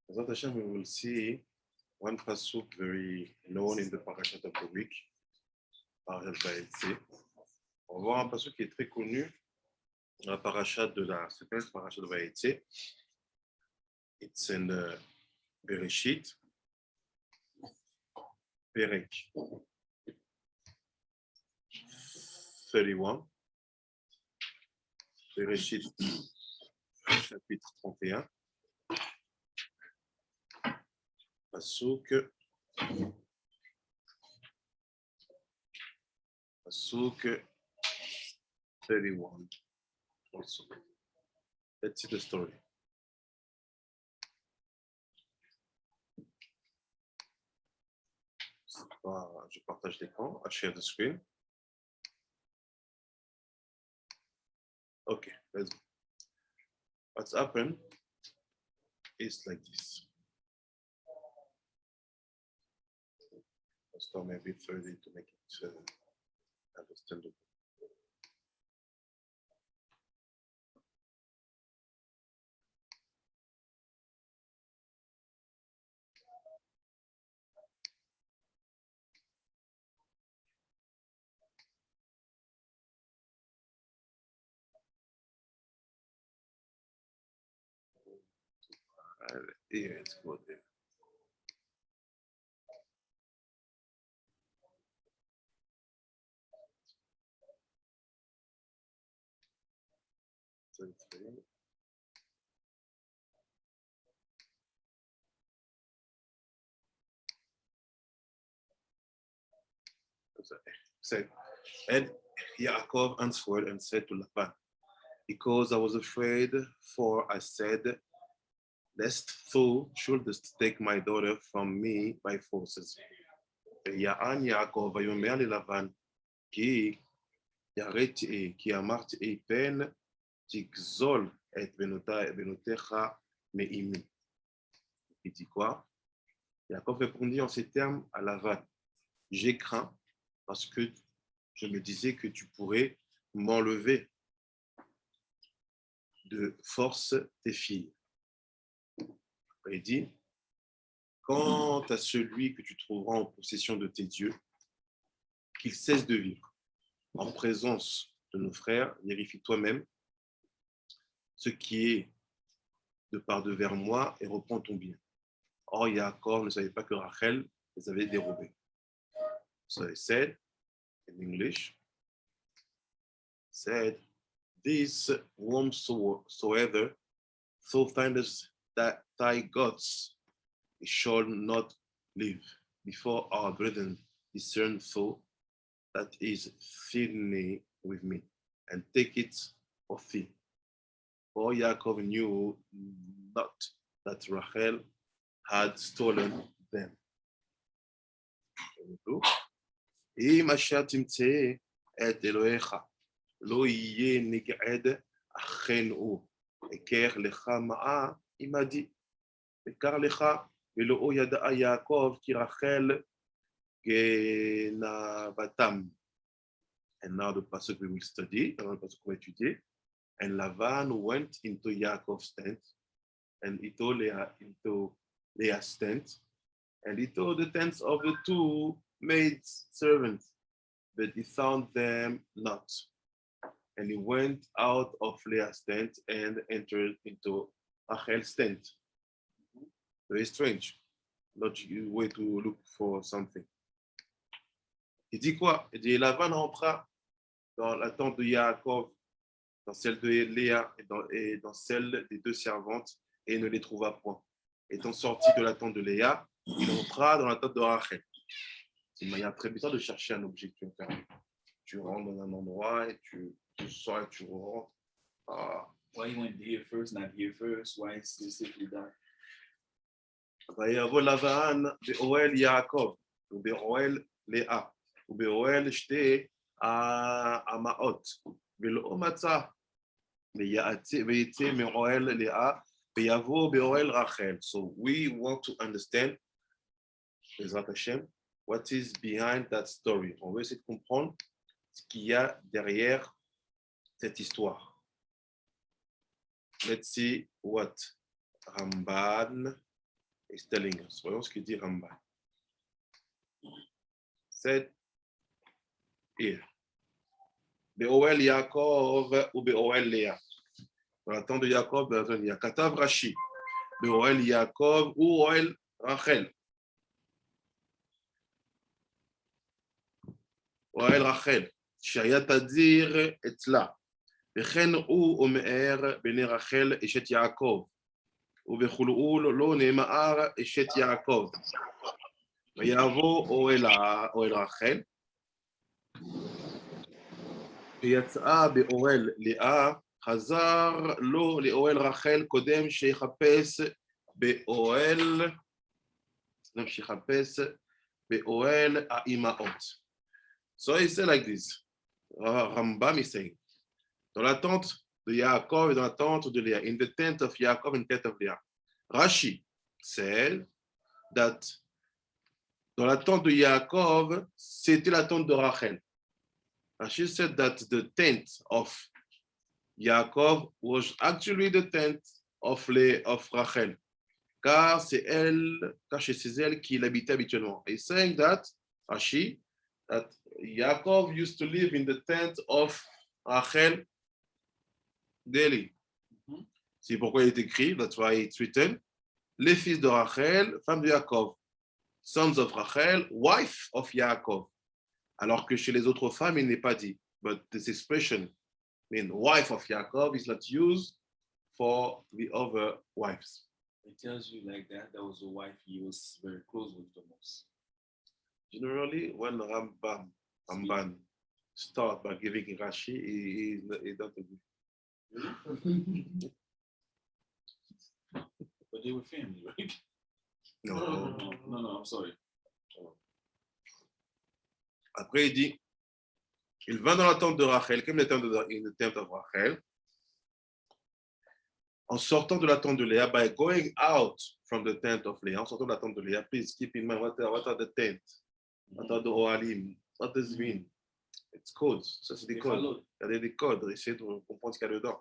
Bezrat Hashem, we will see one pasuk very known in the parashat of the week, parashat Vayetze. On va voir un pasuk qui est très connu dans la parashat de la seconde parashat de Vayetze. It's in the Bereshit, Perek 31, Bereshit, chapitre 31. Pasuk 31 also. Let's see the story. Je partage l'écran. I share the screen. Okay, let's go. What's happened is like this. Let's start maybe 30 to make it understandable. Yeah, let's go there. Said, and Yaakov answered and said to Laban, because I was afraid, for I said, lest thou shouldest take my daughter from me by forces. ויען יעקב ויאמר ללבן, כי יראתי כי אמרתי פן תגזול את בנותיך מאימי. Il dit quoi? Jacob répondit en ces termes à Lavan, j'ai craint parce que je me disais que tu pourrais m'enlever de force tes filles. Après, il dit, quant à celui que tu trouveras en possession de tes dieux, qu'il cesse de vivre. En présence de nos frères, vérifie toi-même ce qui est de par devers moi et reprends ton bien. Or, Yaakov ne savait pas que Rachel les avait dérobés. So he said, in English, said, this whomsoever thou findest that thy gods shall not live before our brethren discern so that is Sydney with me, and take it of thee. For Yaakov knew not that Rachel had stolen them. אם אשר תמצא את אלוהיך, לא יהיה נגעד אכן הוא, הכר לך מעה עמדי, וכר לך ולא ידע יעקב כי רחל גנבתם. And now the passage we will study, the passage we will étudier. And Lavan went into Yaakov's tent, and into Leah's tent, and into the tents of the two maid servants, but he found them not. And he went out of Leah's tent and entered into Rachel's tent. Very strange. Not a way to look for something. Il dit quoi? Il dit Lavan entra dans la tente de Yaakov, dans celle de Léa et dans celle des deux servantes, et ne les trouva point. Étant sorti de la tente de Léa, il entra dans la tente de Rachel. C'est une manière très bizarre de chercher un objet que tu veux faire. Tu rentres dans un endroit et tu sors et tu rentres. Why you went here first, not here first? Why is this simply that? ויבוא לבן באוהל יעקב ובאוהל לאה ובאוהל שתי האמהות ולא מצא ויצא מאוהל לאה ויבוא באוהל רחל. So we want to understand, Bezrat Hashem, what is behind that story. On veut essayer de comprendre ce qu'il y a derrière cette histoire. Let's see what Ramban is telling us. Voyons ce que dit Ramban. Said here. Be'oel Yaakov ou Be'oel Léa. Dans la tente de Jacob, dans la tente de Léa. Katav Rashi. Be'oel Yaakov ou Oel Rachel. Oel Rachel. Shaya Tadir Etla. וכן הוא אומר בני רחל אשת יעקב, ובחולאול לא נאמר אשת יעקב. ויבוא אוהל רחל, ויצאה באוהל לאה, חזר לו לאוהל רחל קודם שיחפש באוהל האימהות. So he said like this, Rambam is saying, dans la tente de Yaakov et dans la tente de Léa, in the tent of Yaakov and tent of Leah. Rashi said that dans la tente de Yaakov, c'était la tente de Rachel. Rashi said that the tent of Yaakov was actually the tent of Rachel. Car c'est elle qui l'habitait habituellement. He's saying that, Rashi, that Yaakov used to live in the tent of Rachel daily. C'est pourquoi il est écrit, that's why it's written, les fils de Rachel, femme de Yaakov, sons of Rachel, wife of Yaakov. Alors que chez les autres femmes, il n'est pas dit. But this expression, wife of Yaakov, is not used for the other wives. It tells you like that was a wife he was very close with the most. Generally, when Ramban start by giving Rashi, he doesn't. But they were family, right? No. No, I'm sorry. Après, il dit, il va dans la tente de Rachel, comme le tent de Rachel, en sortant de la tente de Léa, by going out from the tent of Léa, en sortant de la tente de Léa, please keep in mind what are the tent, what are the oalim, what does it mean? It's codes, ça c'est des codes. Il y a des codes, essayez de comprendre ce qu'il y a dedans.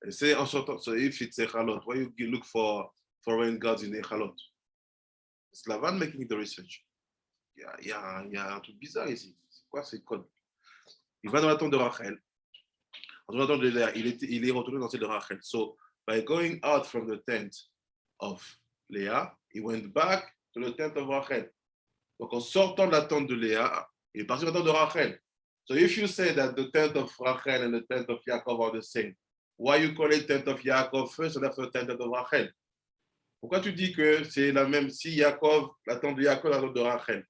Et c'est en sortant, so if it's Echalot, why you look for foreign gods in Echalot? It's Lavan making the research. Il y a un truc bizarre ici. C'est quoi ces codes? Il va dans la tente de Rachel. Dans la tente de Léa, il est retourné dans celle de Rachel. So, by going out from the tent of Léa, he went back to the tent of Rachel. Donc, en sortant de la tente de Léa, il est parti dans la tente de Rachel. So, if you say that the tent of Rachel and the tent of Yaakov are the same, why you call it tent of Yaakov first and after the tent of Rachel? Pourquoi tu dis que c'est la même, si Yaakov, la tente de Yaakov, la tente de Rachel?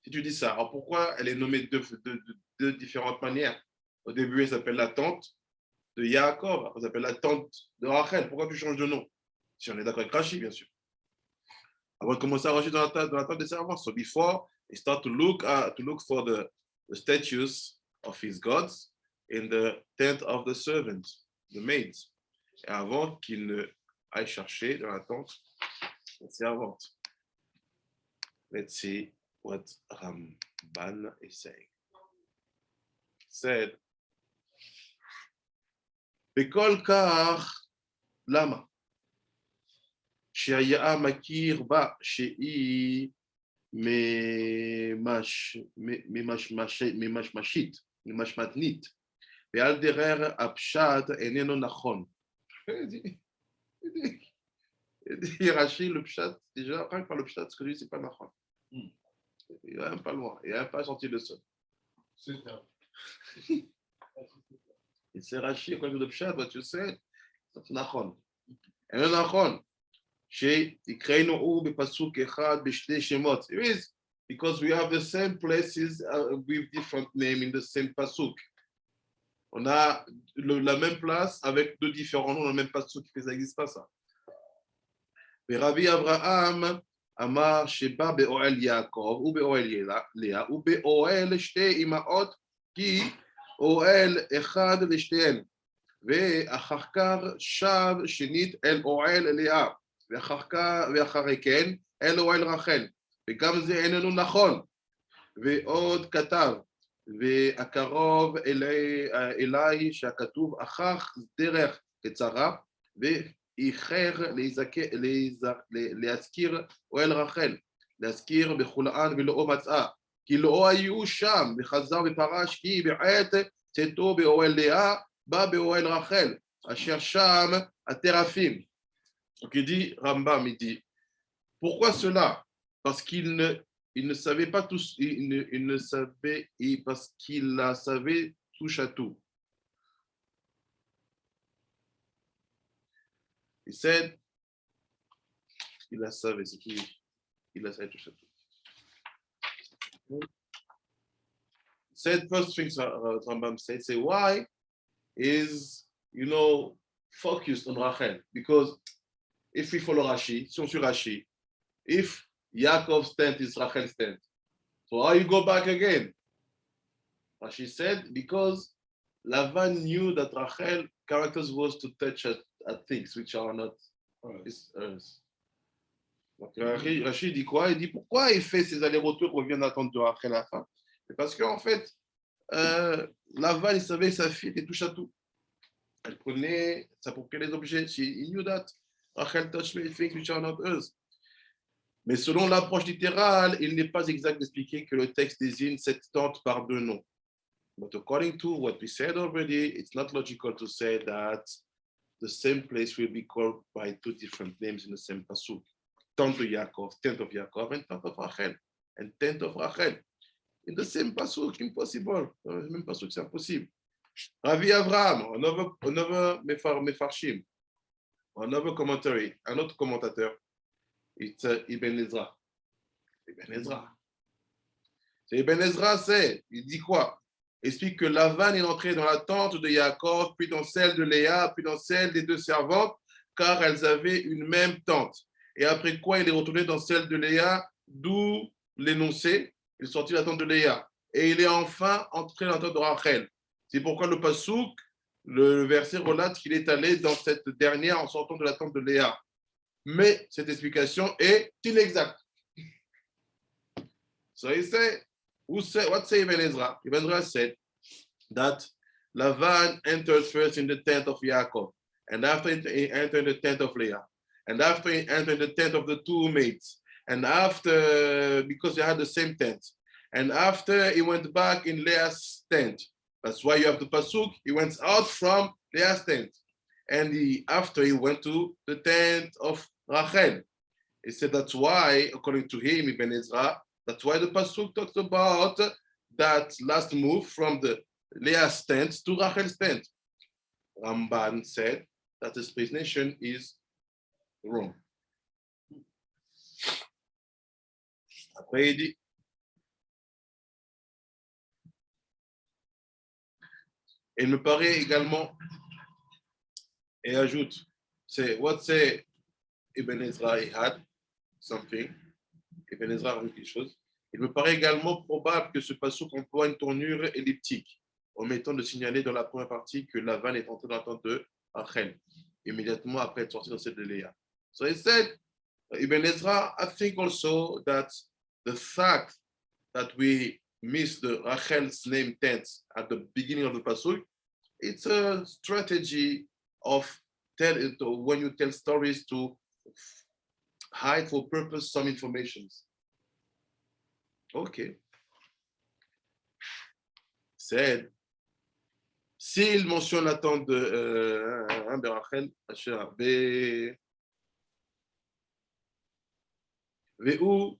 Si tu dis ça, alors pourquoi elle est nommée de différentes manières? Au début, elle s'appelle la tente de Yaakov, après, elle s'appelle la tente de Rachel. Pourquoi tu changes de nom? Si on est d'accord avec Rashi, bien sûr. Avant de commencer à ranger dans la tente des servants. So before, he start to look for the statues of his gods in the tent of the servants, the maids. Et avant qu'il ne aille chercher dans la tente des servantes. Let's see what Ramban is saying. Said, בכל כך, למה? שהיה מכיר בה שהיא ממשמטנית, ועל דרר הפשט איננו נכון. Rashi, le pshat, déjà, rien que par le pshat, ce que je dis, c'est pas נכון. Il n'est même pas loin, il n'a même pas senti le son. Et c'est Rashi, quand le pshat, what you said, c'est נכון. אינו נכון. שיקראנו בפסוק אחד בשתי שמות. It is because we have the same places with different names in the same pasuk. On a la même place avec deux différents noms dans le même pasuk. Ça n'existe pas ça. ורבי אברהם אמר שבא באוהל יעקב ובאוהל לאה ובאוהל שתי אמהות כי אוהל אחד לשתיהן. ואחר כך שב שנית אל אוהל לאה. ואחרי כן אל אוהל רחל, וגם זה איננו נכון. ועוד כתב, והקרוב אליי שהכתוב אחר דרך קצרה, איחר להזכיר אוהל רחל, להזכיר בכולן ולא מצאה, כי לא היו שם, וחזר ופרש כי בעת צאתו באוהל לאה, בא באוהל רחל, אשר שם התרפים. Donc il dit, Rambam, il dit, pourquoi cela? Parce il ne savait pas tous, il ne savait, et parce qu'il la savait touche à tout. He said, il la savait, c'est qui? Il la savait touche à tout. Said first things Rambam said, say why is, focused on Rachel? Because if we follow Rashi, si on suit Rashi, if Yaakov's tent is Rachel's tent, so how you go back again? Rashi said, because Lavan knew that Rachel characters was to touch at things which are not his earth. Donc Rashi dit quoi? Il dit pourquoi il fait ces allers-retours qu'on vient d'attendre de Rachel à la fin? C'est parce qu'en fait, Lavan, il savait que sa fille était touche à tout. Elle prenait, s'appropriait les objets. He knew that Rachel touched many things which are not hers. Mais selon l'approche littérale, il n'est pas exact d'expliquer que le texte désigne cette tente par deux noms. But according to what we said already, it's not logical to say that the same place will be called by two different names in the same pasuk. Tent of Yaakov, tent of Yaakov, and tent of Rachel, and tent of Rachel. In the same pasuk, impossible. Dans le même pasuk, c'est impossible. Ravi Avraham, another Mefarshim, another commentary, un autre commentateur, it's Ibn Ezra. Ibn Ezra. C'est Ibn Ezra, il dit quoi? Il explique que Lavan est entré dans la tente de Yaakov, puis dans celle de Léa, puis dans celle des deux servantes, car elles avaient une même tente. Et après quoi, il est retourné dans celle de Léa, d'où l'énoncé, il est sorti de la tente de Léa. Et il est enfin entré dans la tente de Rachel. C'est pourquoi le Passouk, le verset relate qu'il est allé dans cette dernière en sortant de la tente de Léa. Mais cette explication est inexacte. So he said, what say Ibn Ezra? Ibn Ezra said that Lavan entered first in the tent of Yaakov, and after he entered the tent of Leah, and after he entered the tent of the two maids, and after, because they had the same tent, and after he went back in Leah's tent. That's why you have the pasuk. He went out from Leah's tent, and after he went to the tent of Rachel. He said that's why, according to him, Ibn Ezra, that's why the pasuk talks about that last move from the Leah's tent to Rachel's tent. Ramban said that the explanation is wrong. Après, il dit, il me paraît également, et ajoute, what say Ibn Ezra, he had something, Ibn Ezra a vu quelque chose. Il me paraît également probable que ce passouk emploie une tournure elliptique, omettant de signaler dans la première partie que Lavan est entré dans la tente de Rachel, immédiatement après être sorti dans celle de Léa. So he said, Ibn Ezra, I think also that the fact that we miss the Rachel's name tense at the beginning of the pasuk, it's a strategy of when you tell stories to hide for purpose some informations. Okay. Said, s'il mentionne la tente de Rachel, où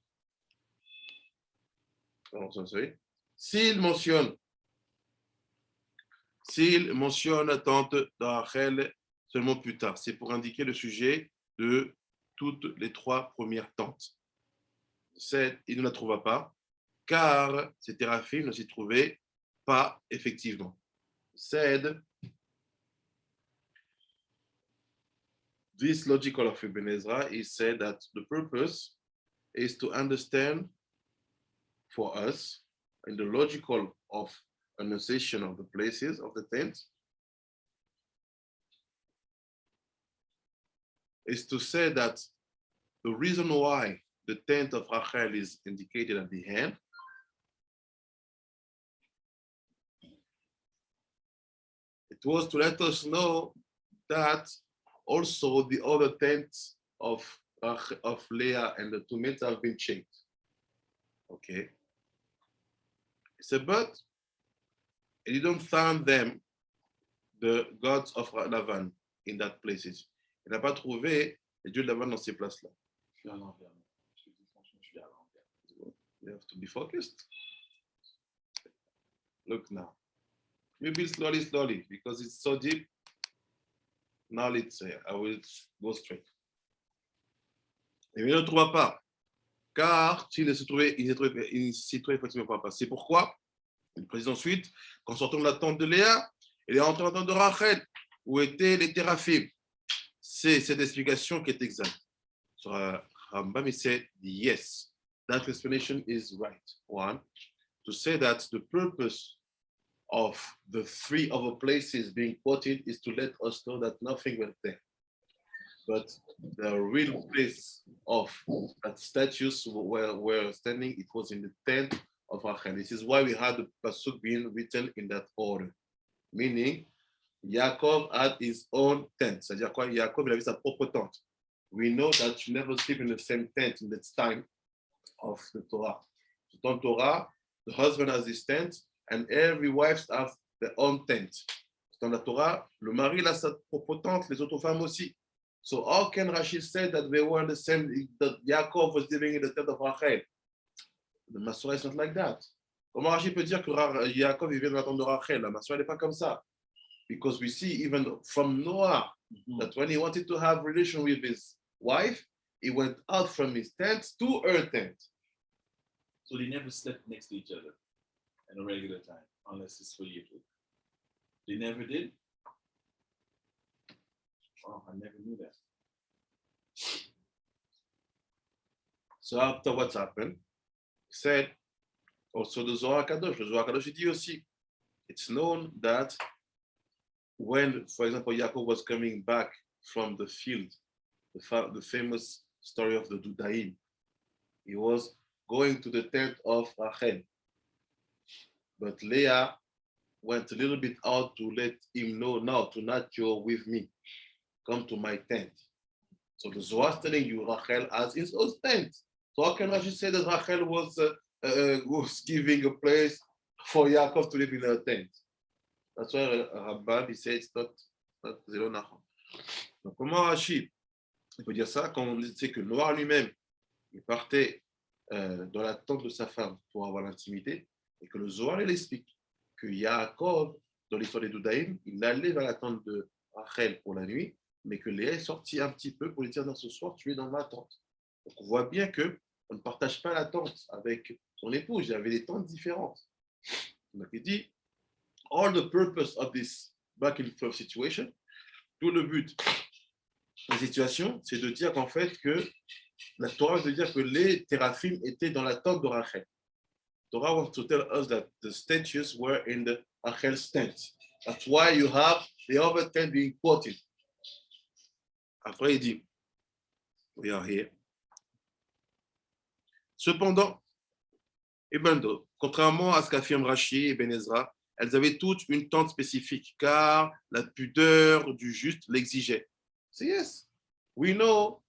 s'il mentionne la tente de Rachel seulement plus tard, c'est pour indiquer le sujet de toutes les trois premières tentes. Il ne la trouva pas, car ces téraphim ne s'y trouvaient pas effectivement. Said, this logical of Ibn Ezra, he said that the purpose is to understand for us in the logical of annunciation of the places of the tent is to say that the reason why the tent of Rachel is indicated at the end it was to let us know that also the other tents of Leah and the two mates have been changed. Okay. He said, but he didn't find them, the gods of Lavan, in that places. Il n'a pas trouvé les dieux de Lavan dans ces places-là. Je suis à l'envers. Je te dis franchement, je suis à l'envers. You have to be focused. Look now. Maybe slowly, because it's so deep. Now let's say, I will go straight. Et il ne le trouva pas, car il s'y trouvait effectivement pas. C'est pourquoi, il précise ensuite, qu'en sortant de la tente de Léa, il est entré dans la tente de Rachel, où étaient les téraphim. C'est cette explication qui est exacte. So Rambam, he said, yes, that explanation is right. One, to say that the purpose of the three other places being quoted is to let us know that nothing went there. But the real place of that statues were standing, it was in the tent of Rachel. This is why we had the pasuk being written in that order. Meaning, Yaakov had his own tent. C'est-à-dire quoi? Yaakov, il avait sa propre tente. We know that you never sleep in the same tent in the time of the Torah. So in Torah, the husband has his tent, and every wife has their own tent. Dans la Torah, le mari a sa propre tente, les autres femmes aussi. So how can Rashi say that they were the same, that Yaakov was living in the tent of Rachel? The Masorah is not like that. Comment Rashi peut dire que Yaakov vivait dans la tente de Rachel? La Masorah n'est pas comme ça. Because we see even from Noah, that when he wanted to have relation with his wife, he went out from his tent to her tent. So they never slept next to each other at a regular time, unless it's for you. They never did? Oh, I never knew that. So after what's happened, he said, also the Zohar Kadosh dit aussi, it's known that when, for example, Yaakov was coming back from the field, the famous story of the Dudaim, he was going to the tent of Rachel. But Leah went a little bit out to let him know, now to not go with me. Come to my tent. So the Zohar is telling you Rachel has his own tent. So how can Rashi say that Rachel was giving a place for Yaakov to live in her tent? That's why Rambam, he said it's not zéro nachon. Donc comment Rashi il peut dire ça quand on sait que Noah lui-même il partait dans la tente de sa femme pour avoir l'intimité et que le Zohar il explique que Yaakov dans l'histoire des Doudaïm il allait vers la tente de Rachel pour la nuit mais que Léa est sortie un petit peu pour lui dire non, ce soir tu es dans ma tente. Donc on voit bien que on ne partage pas la tente avec son épouse, il y avait des tentes différentes. Donc il dit all the purpose of this back and forth situation, tout le but de la situation, c'est de dire qu'en fait que la Torah veut dire que les téraphim étaient dans la tente de Rachel. Torah wants to tell us that the statues were in the Rachel's tent. That's why you have the other tent being quoted. Après il dit, we are here. Cependant, contrairement à ce qu'affirment Rashi et Ben Ezra, elles avaient toutes une tente spécifique, car la pudeur du juste l'exigeait. So yes, we know,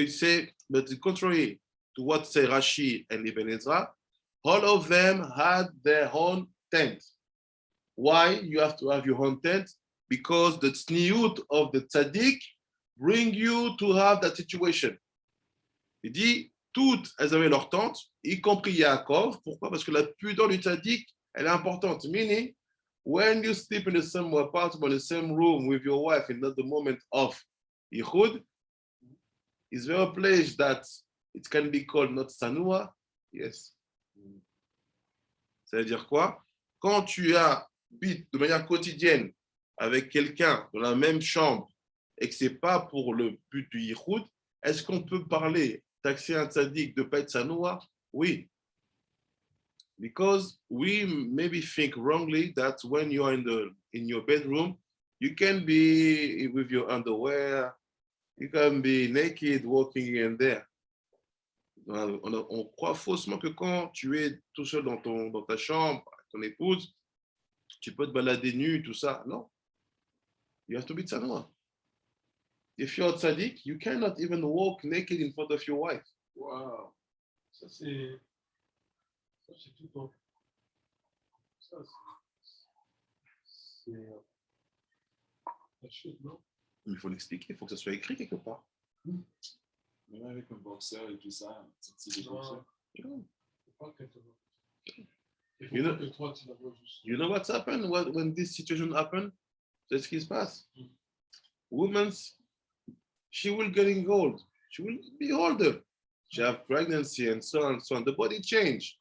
say, but the contrary to what say Rashi and Ibn Ezra, all of them had their own tent. Why you have to have your own tent? Because the tzniut of the tzaddik bring you to have that situation. Il dit, toutes elles avaient leur tente, y compris Yaakov. Pourquoi? Parce que la pudeur du tzaddik, elle est importante. Meaning, when you sleep in the same apartment, in the same room with your wife in the moment of Yichud, is there a place that it can be called not Sanua? Yes. Ça veut dire quoi? Quand tu habites de manière quotidienne avec quelqu'un dans la même chambre et que ce n'est pas pour le but du Yichud, est-ce qu'on peut parler, taxer un tzaddik de ne pas être Sanua? Oui. Because we maybe think wrongly that when you are in your bedroom, you can be with your underwear, you can be naked walking here and there. On croit faussement que quand tu es tout seul dans ta chambre, avec ton épouse, tu peux te balader nu, tout ça. Non. You have to be tzanua. If you're a tzaddik, you cannot even walk naked in front of your wife. Wow. Ça, c'est tout autre. Ça, c'est la chute, non? Il faut l'expliquer, il faut que ça soit écrit quelque part. Même avec un boxeur et tout ça, c'est des Non. boxeurs. You Faut pas qu'elle te voie. Il faut You know- pas que toi, tu la vois juste. know what's happened when this situation happened? C'est ce qui se passe. Mm. Women's, she will getting old. She will be older. She have pregnancy and so on and so on. The body change.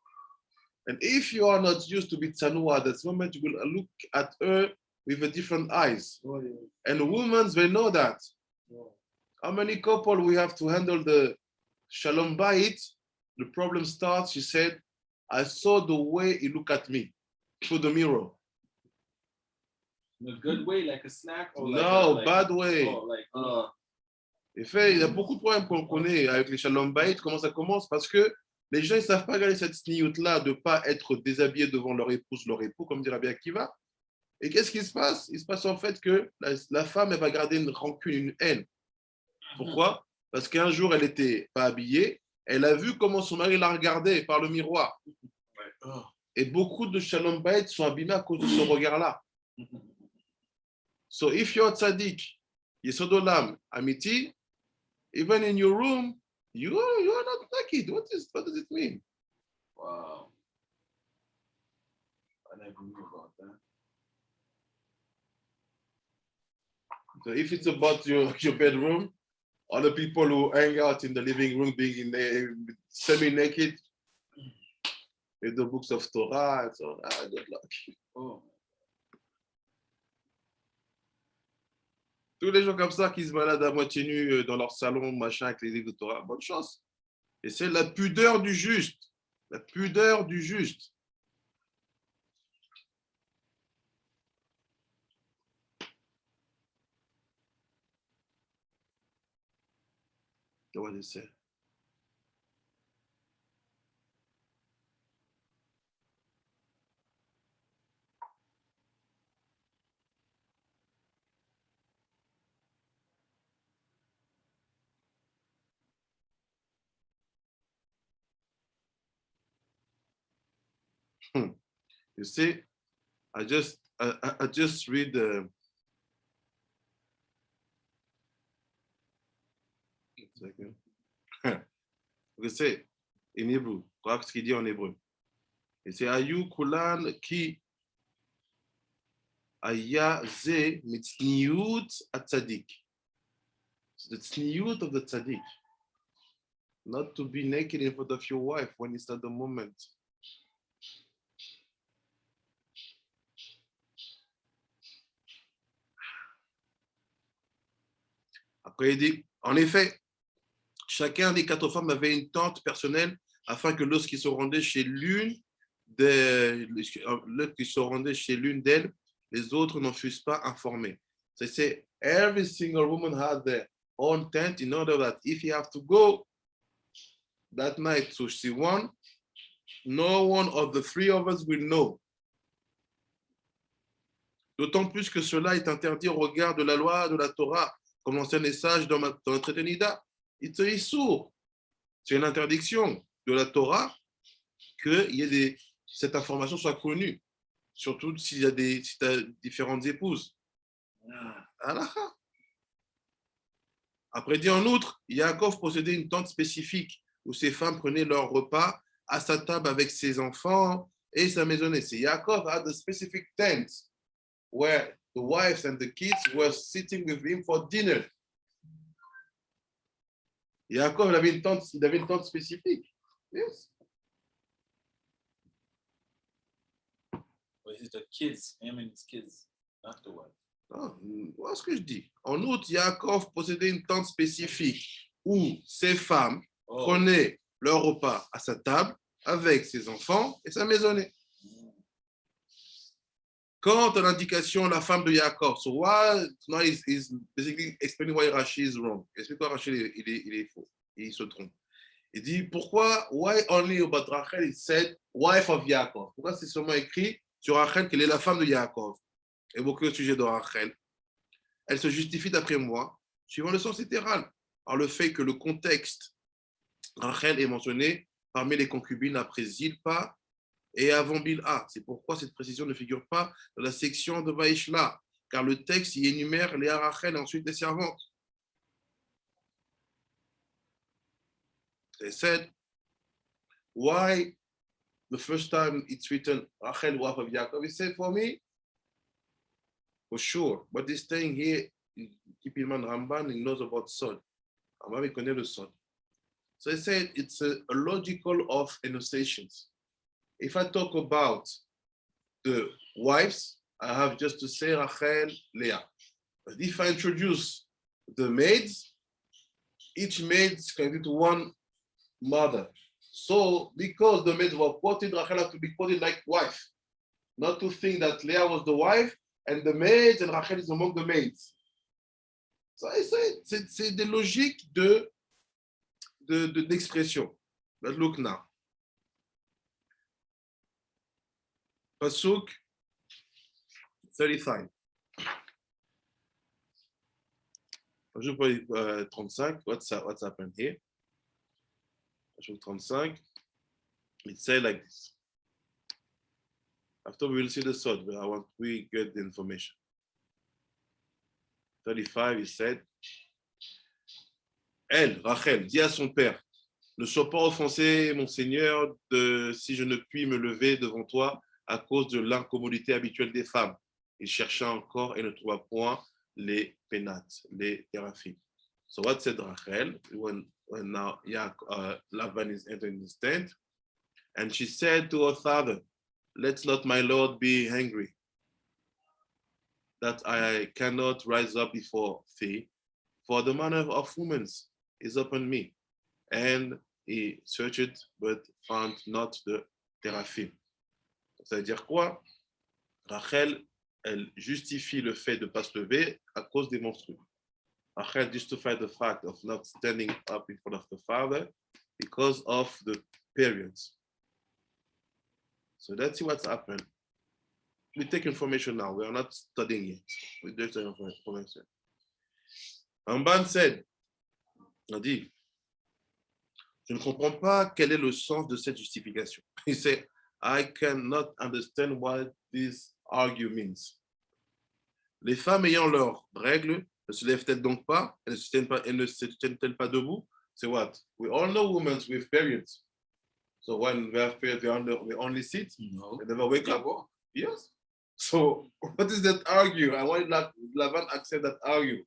And if you are not used to be tsanua at this moment, you will look at her with a different eyes. Ouais, And women, they know that. ouais. How many couple we have to handle the shalom bayit? The problem starts, she said, I saw the way he looked at me through the mirror. In a good way, like a snack? Or No, like bad way. Oh, like, En fait, il y a beaucoup de problèmes qu'on connaît avec les shalom bayit. Comment ça commence? Parce que les gens, ils ne savent pas garder cette sniout-là de ne pas être déshabillés devant leur épouse, leur époux, comme dit Rabbi Akiva. Et qu'est-ce qui se passe? Il se passe en fait que la femme, elle va garder une rancune, une haine. Pourquoi? Parce qu'un jour, elle n'était pas habillée. Elle a vu comment son mari la regardait par le miroir. Et beaucoup de shalom bayit sont abîmés à cause de ce regard-là. So if you're tzaddik, Yesod Olam, Amiti, even in your room, you are not naked. What does it mean? wow. I never knew about that. So if it's about your bedroom, other people who hang out in the living room being semi-naked, with the books of Torah, and so good luck. Oh, Tous les gens comme ça qui se baladent à moitié nus dans leur salon, machin, avec les livres de Torah, bonne chance. Et c'est la pudeur du juste. La pudeur du juste. What is it? You see, I just read the. Vous savez, in Hebrew, regarde ce qu'il dit en hébreu. Et c'est Ayu Kulan ki Aya ze mitzniut atzadik. The tzniut of the tzaddik. Not to be naked in front of your wife when it's not the moment. Après, il dit, en effet, chacun des 4 femmes avait une tente personnelle afin que lorsqu'ils se rendaient chez l'une d'elles, les autres n'en fussent pas informés. So they say every single woman had their own tent in order that if you have to go that night to see one, no one of the 3 of us will know. D'autant plus que cela est interdit au regard de la loi de la Torah, comme l'enseignent les sages dans notre traité Nida. C'est sourd. C'est une interdiction de la Torah que cette information soit connue, surtout si tu as différentes épouses. Halakha. Après, dit en outre, Yaakov possédait une tente spécifique où ses femmes prenaient leur repas à sa table avec ses enfants et sa maisonnée. C'est Yaakov had a specific tent where the wives and the kids were sitting with him for dinner. Yaakov il avait une tente spécifique. Yes. but it's the kids, him and his kids, not the wife. Non, voilà ce que je dis. En outre, Yaakov possédait une tente spécifique où ses femmes Oh, prenaient leur repas à sa table avec ses enfants et sa maisonnée. Quant à l'indication, la femme de Yaakov, so why now is basically explaining why Rashi is wrong. Explique pourquoi Rashi il est faux, il se trompe. Il dit pourquoi, why only about Rachel it said wife of Yaakov. Pourquoi c'est seulement écrit sur Rachel qu'elle est la femme de Yaakov, évoqué au sujet de Rachel. Elle se justifie d'après moi suivant le sens littéral. Alors le fait que le contexte, Rachel est mentionné parmi les concubines après Zilpa et avant Bilha. C'est pourquoi cette précision ne figure pas dans la section de Vaishla, car le texte y énumère Léa, Rachel et ensuite les servantes. They said, why the first time it's written Rachel, wife of Yaakov? He said, for me, for sure. But this thing here, keep in mind, Ramban, he knows about son. Ramban, he connaît le son. So he said it's a logical of enunciations. If I talk about the wives, I have just to say Rachel, Leah. But if I introduce the maids, each maid is connected to one mother. So because the maids were quoted, Rachel has to be quoted like wife. Not to think that Leah was the wife and the maids and Rachel is among the maids. So c'est des logiques d'expression. Let's look now. Pasuk 35. Pasuk 35, what's happened here? Pasuk 35, it says like this. After we will see the sword, but we get the information. 35, il said, elle, Rachel, dit à son père, ne sois pas offensé, mon Seigneur, si je ne puis me lever devant toi à cause de l'incommodité habituelle des femmes. Il chercha encore et ne trouva point les pénates, les téraphim. So what said Rachel when now Laban is entering the tent? And she said to her father, let not my Lord be angry, that I cannot rise up before thee, for the manner of women is upon me. And he searched, but found not the teraphim. Ça veut dire quoi? Rachel, elle justifie le fait de ne pas se lever à cause des menstrues. Rachel justified the fact of not standing up in front of the father because of the periods. So let's see what's happened. We take information now. We are not studying yet. We just take information. Ramban said, on dit, je ne comprends pas quel est le sens de cette justification. He said, I cannot understand what this argument means. Les femmes ayant leurs règles ne se lèvent-elles donc pas? Elles ne se tiennent-elles pas debout? C'est what? We all know women with periods. So when they have periods, they only sit. No. They never wake up. Yes. So what is that argue? I want Laban accept that argue.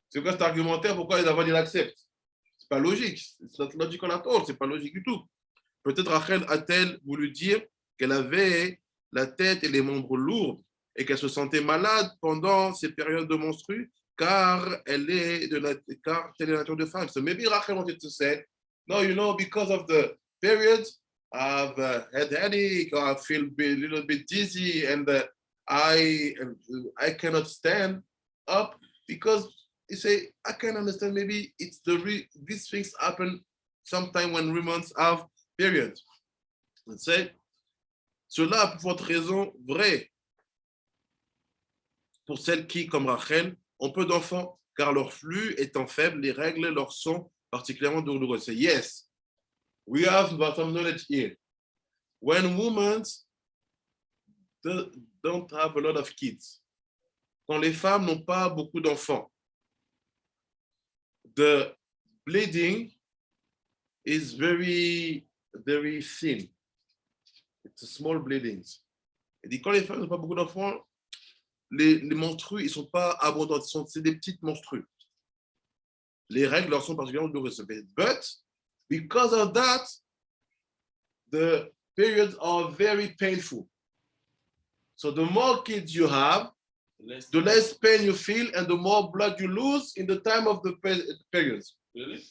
C'est quoi cet argumentaire? Pourquoi Laban il accepte? C'est pas logique. It's not logical at all. C'est pas logique du tout. Peut-être Rachel a-t-elle voulu dire qu'elle avait la tête et les membres lourds et qu'elle se sentait malade pendant ces périodes de menstrues car telle est la nature de femme. So maybe Rachel wanted to say, no, you know, because of the periods, I've had headache, or I feel a little bit dizzy, and I cannot stand up because you say I can understand. Maybe it's these things happen sometime when women have periods. Let's say cela a pour votre raison vraie pour celles qui, comme Rachel, ont peu d'enfants, car leur flux étant faible, les règles leur sont particulièrement douloureuses. So yes, we have some knowledge here. When women don't have a lot of kids, quand les femmes n'ont pas beaucoup d'enfants, the bleeding is very, very thin. It's a small bleedings. Et dit, quand les femmes n'ont pas beaucoup d'enfants, les menstrues, ils ne sont pas abondantes, c'est des petites menstrues. Les règles leur sont particulièrement douloureuses. But because of that, the periods are very painful. So the more kids you have, the less pain you feel and the more blood you lose in the time of the periods. Really?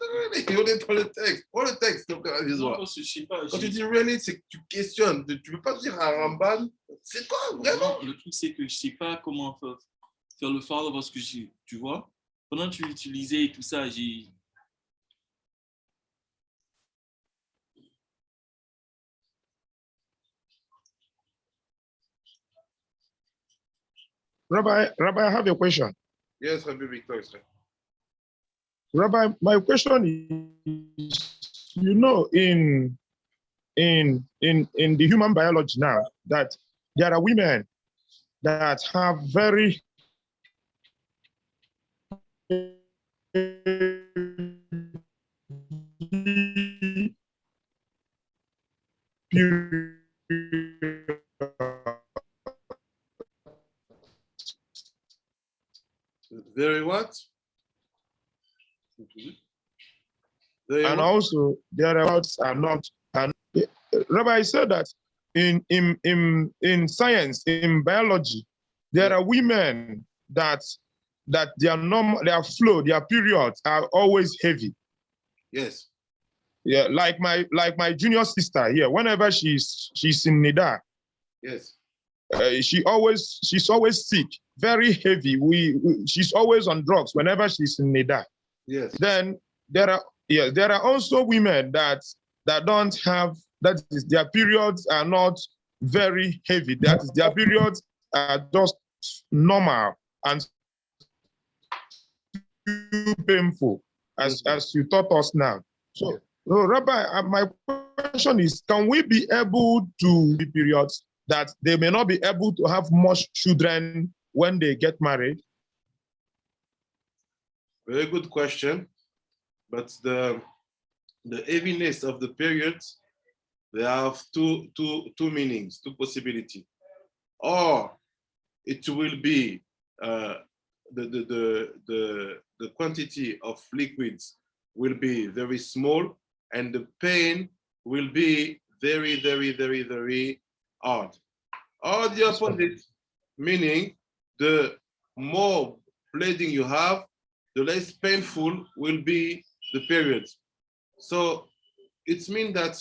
Really, on est dans le texte. Prends le texte. Non, parce que je sais pas. Quand tu dis really, c'est que tu questionnes. Tu ne peux pas dire à Ramban, c'est quoi vraiment? Non, le truc, c'est que je ne sais pas comment faire le father parce que tu vois, pendant que tu l'utilisais et tout ça, j'ai. Rabbi, I have a question. Yes, Rabbi Victor. Rabbi, my question is, in the human biology now, that there are women that have very Very what? Very and what? also thereabouts are not. And Rabbi said that in science, in biology, there Yeah. are women that their flow, their periods are always heavy. Yes. Yeah, like my junior sister here. Whenever she's in Nida, Yes. she's always sick, very heavy. She's always on drugs whenever she's in Nida. Yes. Then there are also women that don't have, that is, their periods are not very heavy. That is, their periods are just normal and painful, as you taught us now. So, Rabbi, my question is: can we be able to be periods that they may not be able to have much children when they get married? Very good question. But the heaviness of the periods, they have two meanings, two possibilities. Or it will be the quantity of liquids will be very small, and the pain will be very, very, very, very hard. Or the opposite, meaning the more bleeding you have, the less painful will be the period. So it means that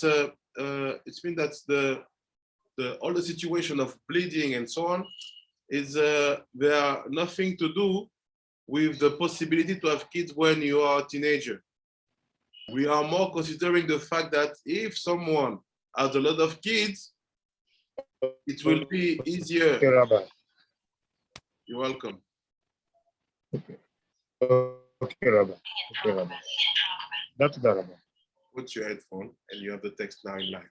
the all the situation of bleeding and so on is there are nothing to do with the possibility to have kids when you are a teenager. We are more considering the fact that if someone has a lot of kids, it will be easier. Okay, Rabbi. You're welcome. Okay, Rabbi. Okay, Rabbi. That's the Rabbi. Put your headphone and you have the text now in live.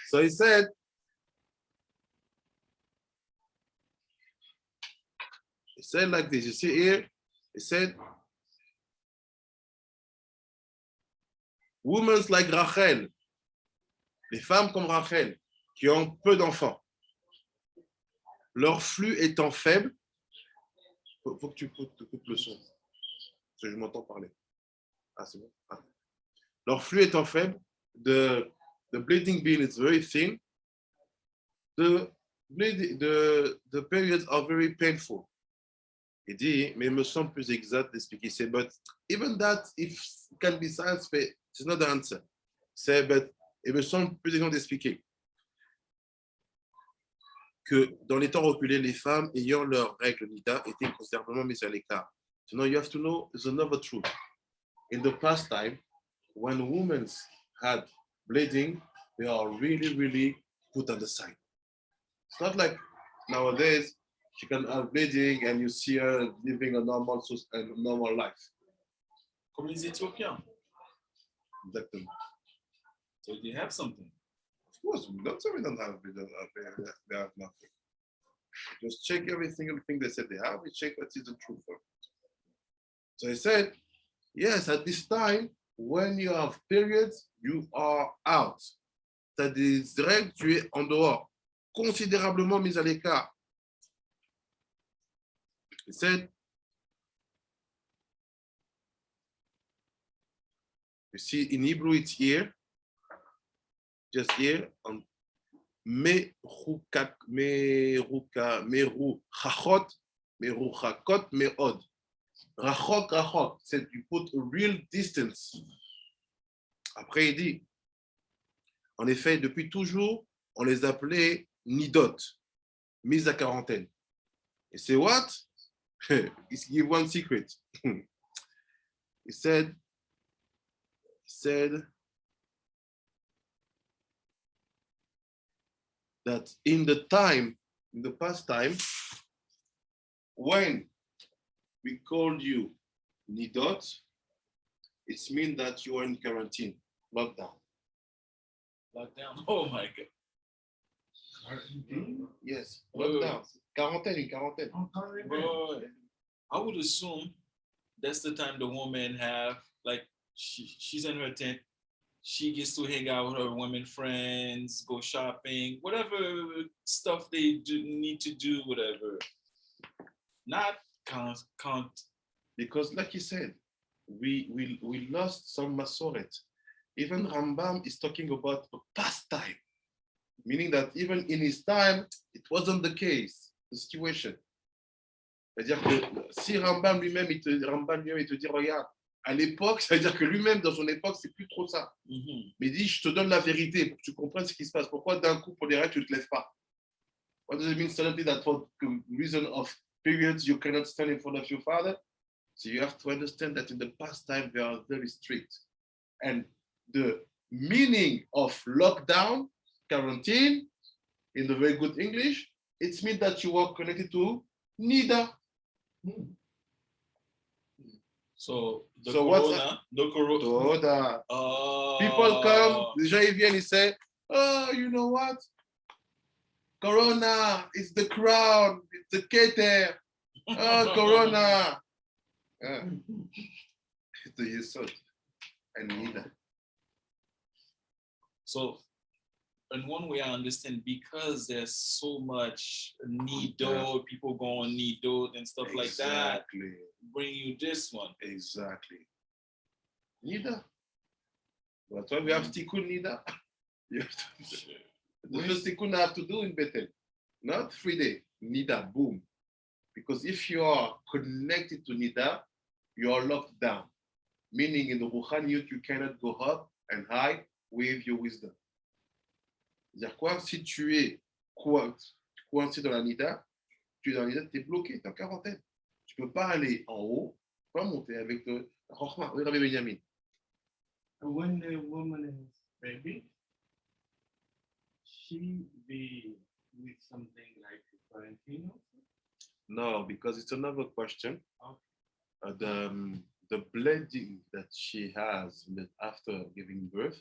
So he said, like this. You see here, he said, women like Rachel, les femmes comme Rachel, qui ont peu d'enfants, leur flux étant faible, faut que tu coupes le son, parce que je m'entends parler. Ah, c'est bon. Ah. Leur flux étant faible, the bleeding being is very thin, the periods are very painful. Il dit, mais il me semble plus exact d'expliquer. C'est, but even that, if it can be science, it's not the answer. C'est, but il me semble plus exact d'expliquer que dans les temps reculés, les femmes ayant leurs règles nida étaient considérablement mises à l'écart. So now you have to know there's another truth. In the past time, when women had bleeding, they are really, really put on the side. It's not like nowadays, she can have bleeding and you see her living a normal life. Comme les Éthiopiens. Exactly. So they have something. Of course, we don't say they don't have, they have nothing. Just check every single thing they said they have, we check what is the truth of it. So he said, yes, at this time, when you have periods, you are out. T'as des règles, tu es en dehors, considérablement mis à l'écart. He said, you see, in Hebrew, it's here, just here, on meruchakot, meod. Rachok, c'est you put a real distance. Après, il dit, en effet, depuis toujours, on les appelait nidot, mise à quarantaine. Et c'est what? He give one secret. He said that in the past time, when we call you nidot, it means that you are in quarantine, lockdown. Lockdown. Oh my God. Yes, Wait, wait, lockdown. Quarantaine, une quarantaine. Boy, I would assume that's the time the woman have, like, she's in her tent. She gets to hang out with her women friends, go shopping, whatever stuff they need to do, whatever. Not count. Because like you said, we lost some Masoret. Even Rambam is talking about a pastime, meaning that even in his time, it wasn't the case, the situation. C'est-à-dire que si Rambam lui-même, il te dit, regarde, à l'époque, c'est-à-dire que lui-même, dans son époque, c'est plus trop ça. Mhm. Mais il dit, je te donne la vérité pour que tu comprennes ce qui se passe. Pourquoi d'un coup, pour les règles, tu ne te lèves pas? What does it mean suddenly that for the reason of periods, you cannot stand in front of your father? So you have to understand that in the past time, they are very strict. And the meaning of lockdown, quarantine, in the very good English, it means that you are connected to Nida. So the So what's corona, the corona. Toda. Oh. People come, les gens ils viennent, ils say, oh, you know what? Corona, it's the crown, it's the Keter. Oh, Corona. Yeah. It's the Yesod and Nida. So, in one way, I understand because there's so much needle, people go on needle and stuff like that. Exactly. Bring you this one. Exactly. Nida. That's why we have Tikkun Nida. You have to, the first Tikkun I have to do in Bethel. Not 3 days. Nida, boom. Because if you are connected to Nida, you are locked down. Meaning in the Ruchaniyut, you cannot go up and high with your wisdom. C'est-à-dire quoi? Si tu es coincé dans la Nida, tu es dans la Nida, tu es bloqué, tu es en quarantaine. Tu ne peux pas aller en haut, pas monter avec le Rochma. Oui, Rabbi Benjamin. When the woman is baby, she be with something like quarantine also? No, because it's another question. Okay. The bleeding that she has after giving birth,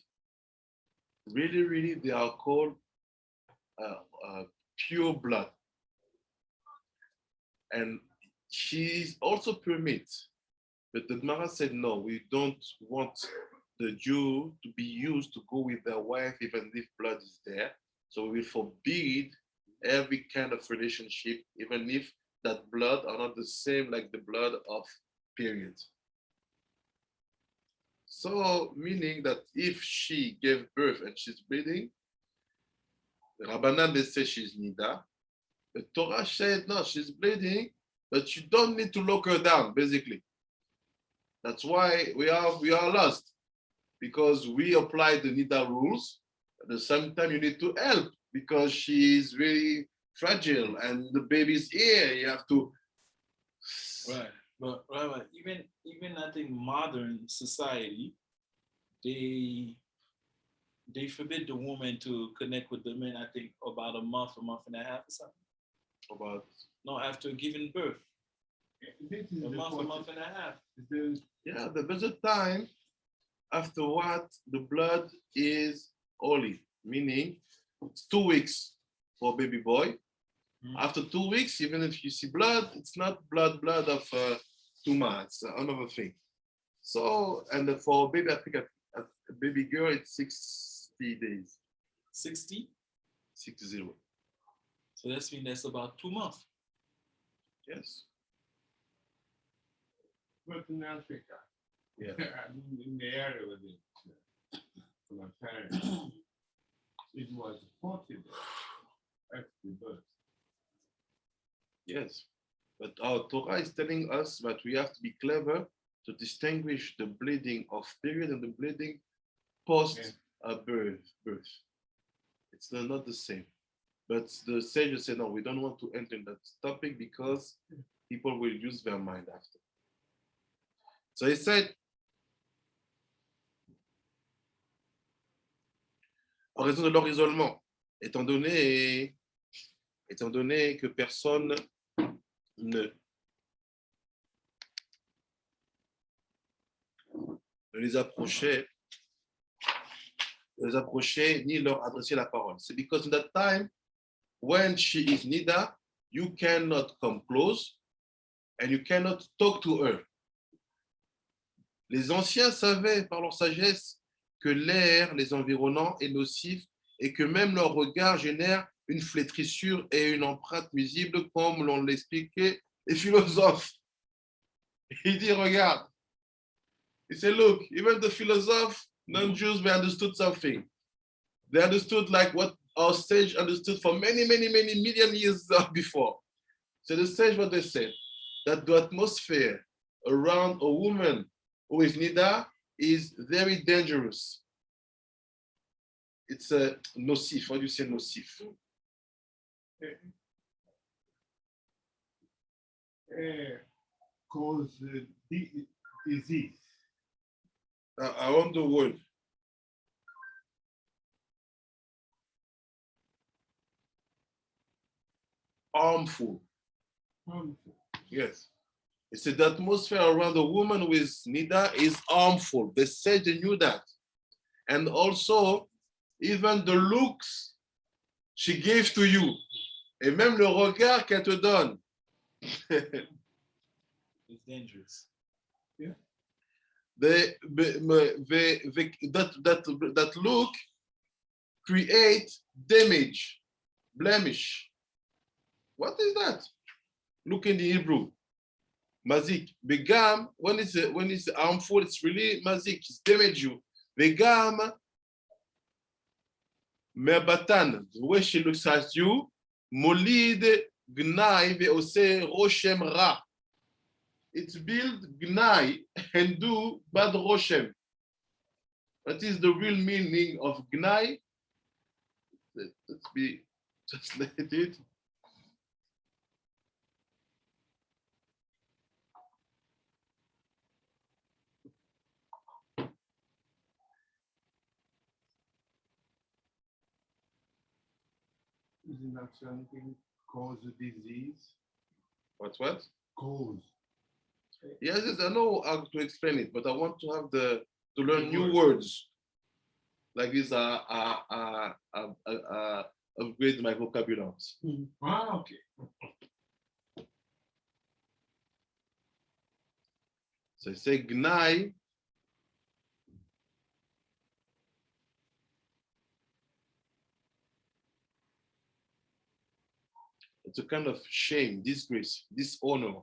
really, they are called pure blood. And she's also permit, but the Gemara said, no, we don't want the Jew to be used to go with their wife even if blood is there. So we forbid every kind of relationship, even if that blood are not the same like the blood of period. So meaning that if she gave birth and she's bleeding, the Rabbanan, they say she's Nida. The Torah said, no, she's bleeding, but you don't need to lock her down, basically. That's why we are lost, because we apply the Nida rules. At the same time, you need to help because she is very fragile and the baby's here. You have to. Right. But right. Even I think modern society, they forbid the woman to connect with the man, I think about a month and a half or something. No, after giving birth. This is A the month and a half. Yeah, the best time after what the blood is holy, meaning it's 2 weeks for baby boy. After 2 weeks, even if you see blood, it's not blood of tuma, it's another thing. So, and for baby, I think a baby girl, it's 60 days. 60? 60. So that's about 2 months. Yes. But in Africa, Yeah. in the area with it, my parents, it was 40 days after the birth. Yes. But our Torah is telling us that we have to be clever to distinguish the bleeding of period and the bleeding post birth. It's not the same. But the sages say, no, we don't want to enter in that topic because people will use their mind after. So he said, en raison de leur isolement, étant donné que personne ne ne les approchait, ni leur adresser la parole. C'est because in that time, when she is nida, you cannot come close and you cannot talk to her. Les anciens savaient par leur sagesse que l'air les environnant est nocif et que même leur regard génère une flétrissure et une empreinte nuisible, comme l'on l'expliquait les philosophes. Il dit, regarde, he said, look, even the philosophers, non-Jews, they understood something. They understood like what our sage understood for many, many, many million years before. So the sage, what they said, that the atmosphere around a woman who is nida is very dangerous. It's a nocif. How do you say nocif? Cause disease. Around the world. Harmful. Yes. It's the atmosphere around the woman with nida is harmful. They said they knew that. And also, even the looks she gave to you, et même le regard qu'elle te donne. It's dangerous. That look create damage, blemish. What is that? Look in the Hebrew. Mazik. Begam, when it's harmful, it's really mazik, it's damage you. Begam merbatan, the way she looks at you, molid gnai ve'ose roshem ra. It's build gnai and do bad roshem. That is the real meaning of gnai. Let's be translated. Isn't that something cause a disease? What? Cause. Yes, I know how to explain it, but I want to have to learn new words. Like this, upgrade my vocabulary. Ah, okay. So I say gnai. It's a kind of shame, disgrace, dishonor,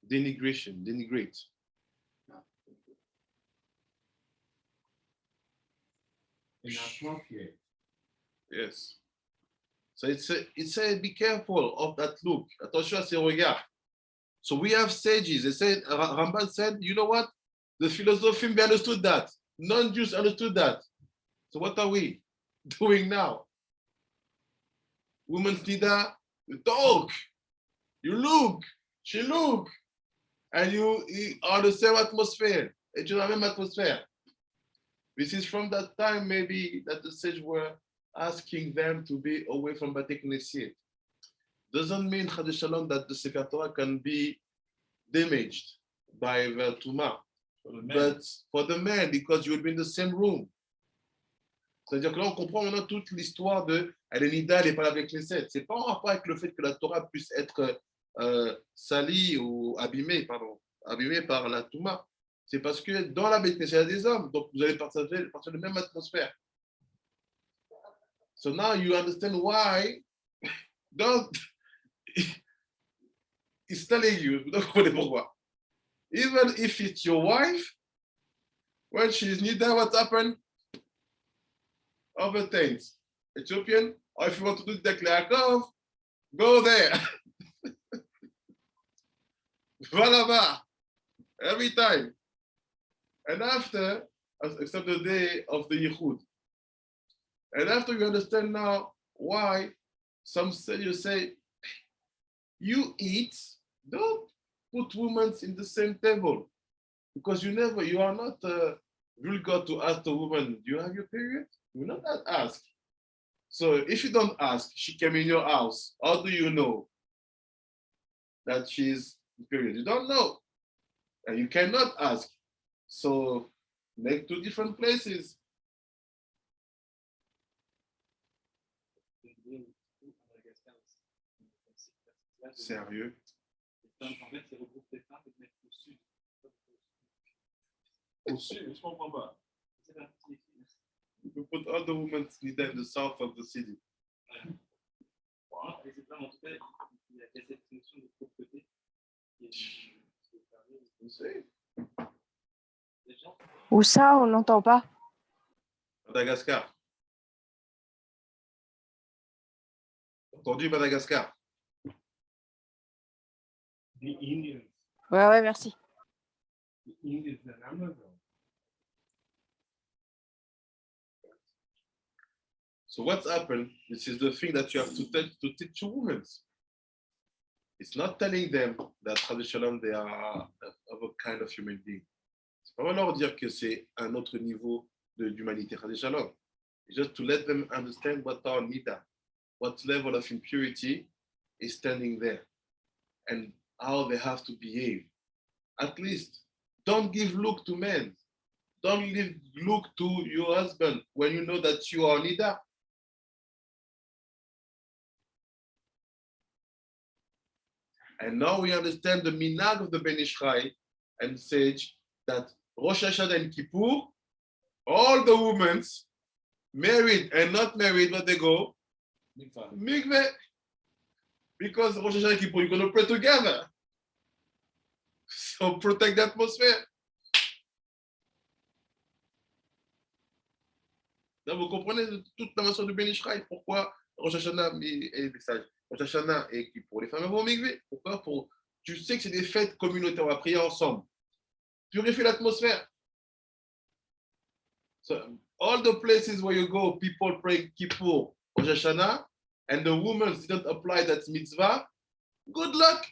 denigration, denigrate. Inappropriate. Yes. So it's a be careful of that look. Attention à ces regards. So we have sages. They said, Ramban said, you know what? The philosophy they understood that. Non-Jews understood that. So what are we doing now? Women's nida, you talk, you look, she look, and you are the same atmosphere. It's the same atmosphere. This is from that time maybe that the sages were asking them to be away from Bate Knesset. Doesn't mean, Chad Shalom, that the Sefer Torah can be damaged by the Tumah. But for the men, because you will be in the same room. C'est-à-dire que là, on comprend maintenant toute l'histoire de elle est nida, elle n'est pas avec les sept. C'est pas en rapport avec le fait que la Torah puisse être salie ou abîmée par la Touma. C'est parce que dans la Beth Knesset, il y a des hommes, donc vous allez partager la même atmosphère. So now you understand why. Don't. It's telling you. Don't comprenez pourquoi. Even if it's your wife, when she's nida, what happened? Other things. Ethiopian, or if you want to do the Yaakov, go there. Voilà, every time. And after, except the day of the Yichud. And after you understand now why some say you say, you eat, don't put women in the same table. Because you are not vulgar to ask the woman, do you have your period? You will not ask. So if you don't ask, she came in your house. How do you know that she's period? You don't know. And you cannot ask. So make 2 different places. Sérieux? Au sud, je comprends pas. You can put all the women in the south of the city. You see? Où ça, on n'entend pas? Madagascar. Entendu Madagascar? The Indians, Ouais, merci. the Indians and Amazon. So what's happened? This is the thing that you have to teach your women. It's not telling them that traditionally they are of a kind of human being. C'est pas leur dire que c'est un autre niveau d'humanité traditionnelle. It's just to let them understand what our nida, what level of impurity is standing there, and how they have to behave. At least, don't give look to men. Don't look to your husband when you know that you are nida. And now we understand the minhag of the Ben Ishchai and sage that Rosh Hashanah and Kippur, all the women, married and not married, but they go mikveh. Because Rosh Hashanah and Kippur, you're going to pray together. So protect the atmosphere. Là, vous comprenez toute la mention du Ben Ishchai, pourquoi Rosh Hashanah et message. Rosh Hashanah et Kippur, les femmes vont mikveh. Pourquoi? Tu sais que c'est des fêtes communautaires, on va prier ensemble. Purifie l'atmosphère. So all the places where you go, people pray Kippur, Rosh Hashanah, and the women didn't apply that mitzvah, good luck.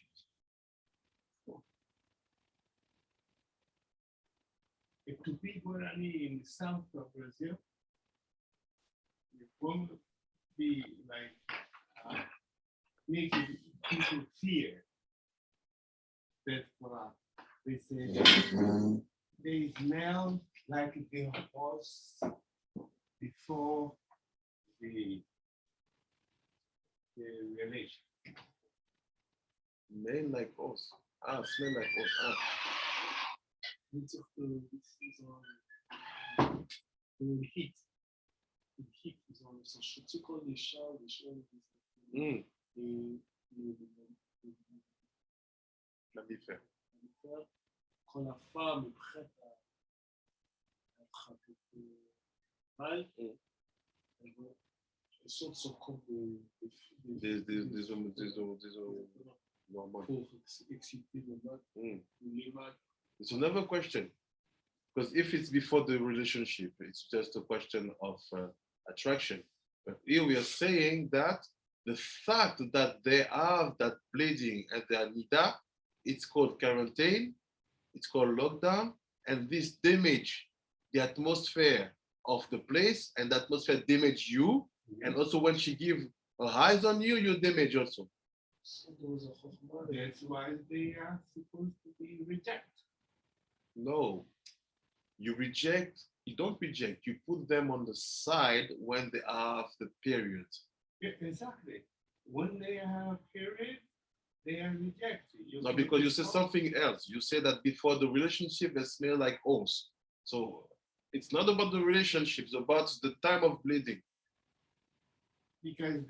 If to be Guarani in the south of Brazil, it won't be like making people fear. That's why they say that they smell like the horse before the relation. Men like us. Smell like us. It's this is on the heat. The heat is on so surtout quand les chats Mammifère. quand la femme est prête à attraper le mal, elle sort son corps Des hommes normaux. pour exciter le mal, les mâles. It's another question. Because if it's before the relationship, it's just a question of attraction. But here we are saying that the fact that they have that bleeding and their nida, it's called quarantine, it's called lockdown, and this damage the atmosphere of the place, and the atmosphere damage you, and also when she give her eyes on you, you damage also. That's why they are supposed to be rejected. No, you don't reject, you put them on the side when they have the period. Yeah, exactly. When they have a period, they are rejected. No, because you said something else. You said that before the relationship, they smell like horse. So it's not about the relationship, it's about the time of bleeding. Because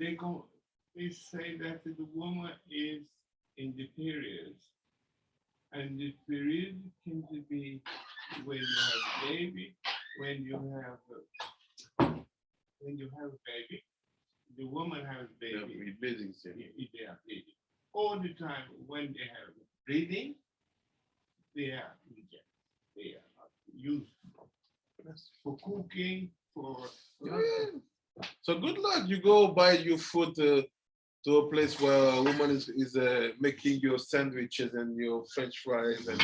they say that the woman is in the period, and the period can be when you have a baby, when you have a baby, the woman has a Yeah, baby. with bleeding. They are bleeding. All the time when they have bleeding, they are rejected. They are not used for cooking, for So good luck. You go buy your food to a place where a woman is making your sandwiches and your French fries. And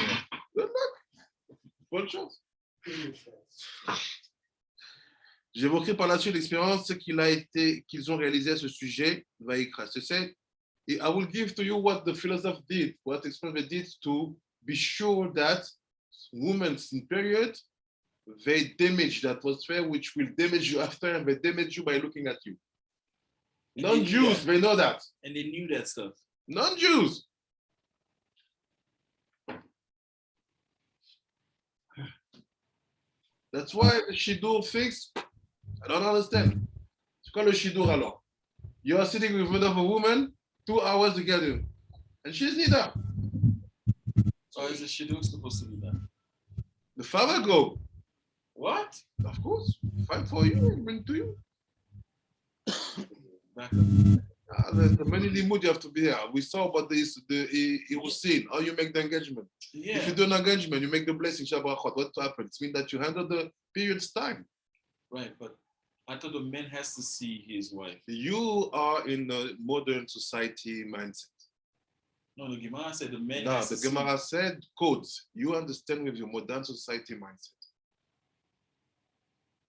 good luck. Bonne chance. J'évoquerai par la suite l'expérience qu'ils ont réalisé à ce sujet. Vaikra. I will give to you what the philosopher did, what expert did to be sure that women in period, they damage the atmosphere, which will damage you after, and they damage you by looking at you. And they knew Non-Jews, that. they know that. And they knew that stuff. Non-Jews. That's why the Shidur things, I don't understand. C'est quoi le Shidur alors? You are sitting with another woman, 2 hours together, and she's neither. Or is the shidduch supposed to be done? The father go, What? of course, fight for you, bring to you. Back up. The many limud you have to be here. We saw about this, it was seen, how you make the engagement. Yeah. If you do an engagement, you make the blessing, Shabbat, what happens? It means that you handle the period's time. Right, but I thought the man has to see his wife. You are in a modern society mindset. No, the Gemara said the man No, has the to Gemara said codes. You understand with your modern society mindset.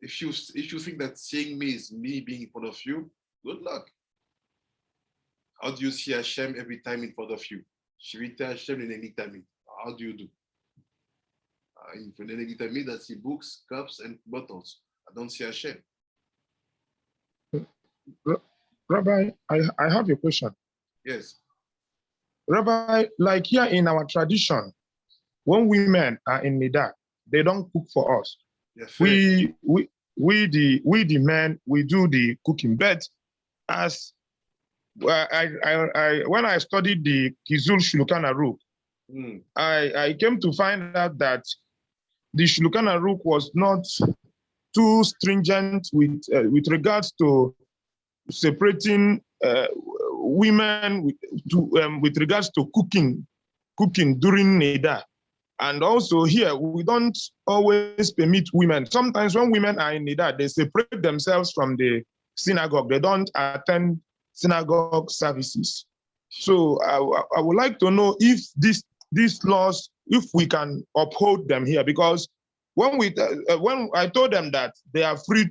If you think that seeing me is me being in front of you, good luck. How do you see Hashem every time in front of you? Shivita Hashem in any time. How do you do? In Nenegitami, I see books, cups, and bottles. I don't see Hashem. Rabbi, I have a question. Yes. Rabbi, like here in our tradition, when women are in Nida, they don't cook for us. Yeah, fair. We the men, we do the cooking. But as when I studied the Kizul Shulchan Aruch, I came to find out that the Shulchan Aruch was not too stringent with regards to separating women with regards to cooking during Nida. And also here, we don't always permit women. Sometimes when women are in Nida, they separate themselves from the synagogue. They don't attend synagogue services. So I would like to know if these laws, if we can uphold them here, because when I told them that they are free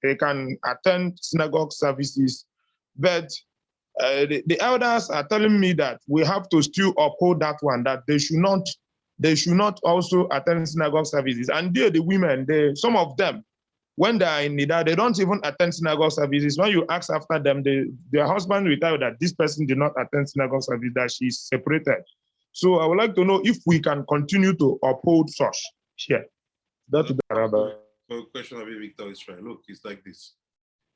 they can attend synagogue services, but the elders are telling me that we have to still uphold that one, that they should not also attend synagogue services. And the women, some of them, when they are in Nida, they don't even attend synagogue services. When you ask after them, their husband will tell you that this person did not attend synagogue service, that she's separated. So I would like to know if we can continue to uphold such here. That's the Rabbi. The question of Victor is right. Look, it's like this.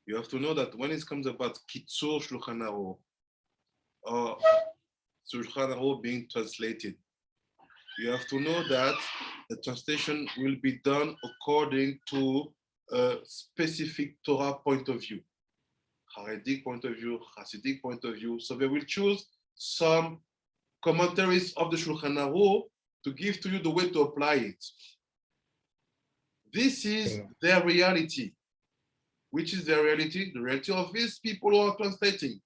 You have to know that when it comes about Kitzur Shulchan Aruch, or Shulchan Aruch being translated, you have to know that the translation will be done according to a specific Torah point of view, Haredic point of view, Hasidic point of view. So they will choose some commentaries of the Shulchan Aruch to give to you the way to apply it. This is their reality. Which is their reality? The reality of these people who are translating.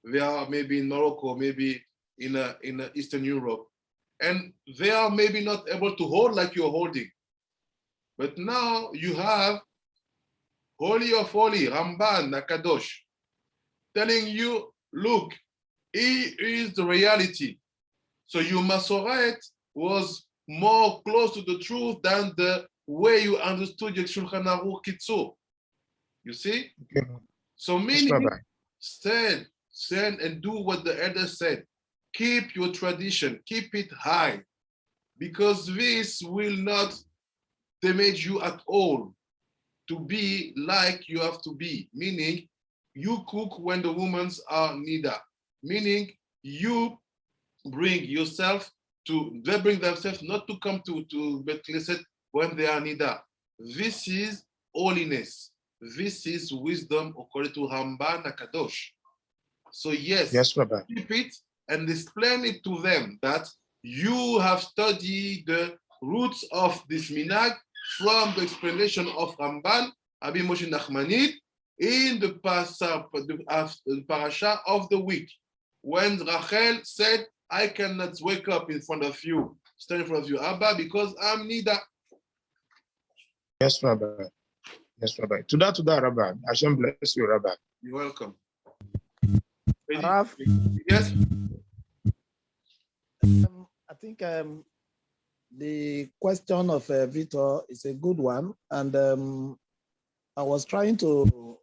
They are maybe in Morocco, maybe in Eastern Europe, and they are maybe not able to hold like you're holding. But now you have Holy of Holy, Ramban, Nakadosh, telling you, look, he is the reality. So your Masoret was more close to the truth than the way you understood your Shulchan Aruch Kitzur. You see? Okay. So meaning, stand and do what the elder said. Keep your tradition, keep it high, because this will not damage you at all to be like you have to be. Meaning, you cook when the women are Nida. Meaning, you bring yourself they bring themselves not to come to Bet Knesset when they are Nida. This is holiness. This is wisdom according to Ramban Nakadosh. So yes, Rabbi. Keep it and explain it to them that you have studied the roots of this minhag from the explanation of Ramban, Abi Moshe Nachmanid, in the parasha of the week, when Rachel said, I cannot wake up in front of you, stand in front of you, Abba, because I'm Nida. Yes, Rabbi. Yes, Rabbi. To that, Rabbi. Hashem bless you, Rabbi. You're welcome. Rav, Yes? I think The question of Victor is a good one. And I was trying to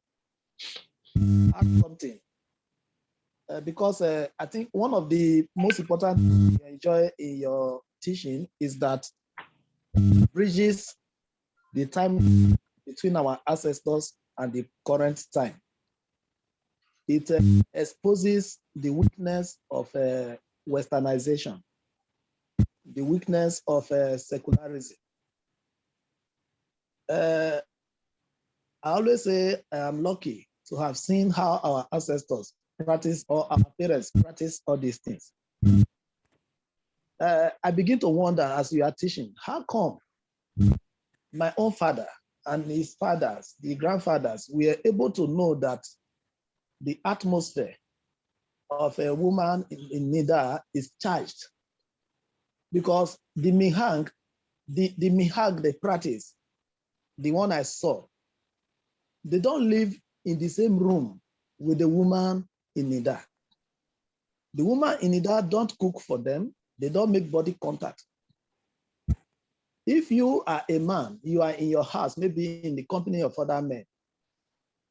add something because I think one of the most important things you enjoy in your teaching is that it bridges the time between our ancestors and the current time. It exposes the weakness of westernization, the weakness of secularism. I always say I am lucky to have seen how our ancestors practice or our parents practice all these things. I begin to wonder as you are teaching, how come my own father and his fathers, the grandfathers, were able to know that the atmosphere of a woman in Nida is charged? Because the mihang, they practice, the one I saw, they don't live in the same room with the woman in Nida. The woman in Nida don't cook for them. They don't make body contact. If you are a man, you are in your house, maybe in the company of other men,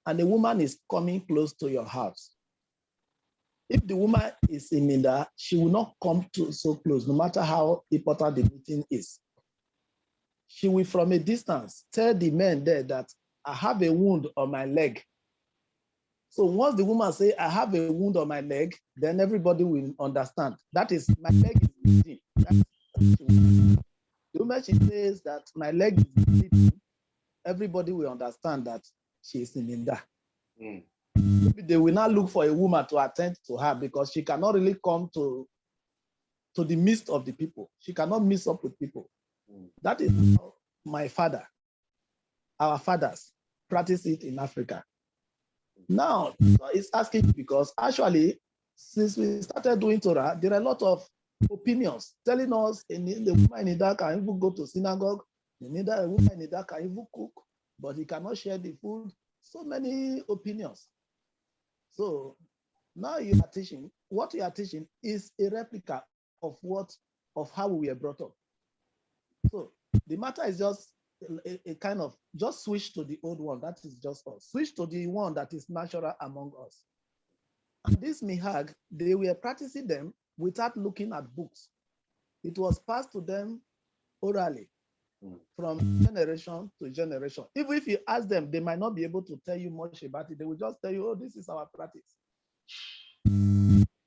and the woman is coming close to your house. If the woman is in Nida, she will not come to so close, no matter how important the meeting is. She will, from a distance, tell the men there that I have a wound on my leg. So once the woman say, I have a wound on my leg, then everybody will understand. That is, my leg is bleeding. The moment she says that my leg is bleeding, everybody will understand that she is in Nida. Maybe they will not look for a woman to attend to her because she cannot really come to the midst of the people. She cannot mix up with people. That is how my father, our fathers, practice it in Africa. Now, it's asking because actually, since we started doing Torah, there are a lot of opinions telling us the woman in Nida can even go to synagogue, the woman in Nida can even cook, but he cannot share the food. So many opinions. So now you are teaching, what you are teaching is a replica of how we were brought up. So the matter is just a kind of, just switch to the old one, that is just us. Switch to the one that is natural among us. And this mihag, they were practicing them without looking at books. It was passed to them orally from generation to generation. Even if you ask them, they might not be able to tell you much about it. They will just tell you, oh, this is our practice.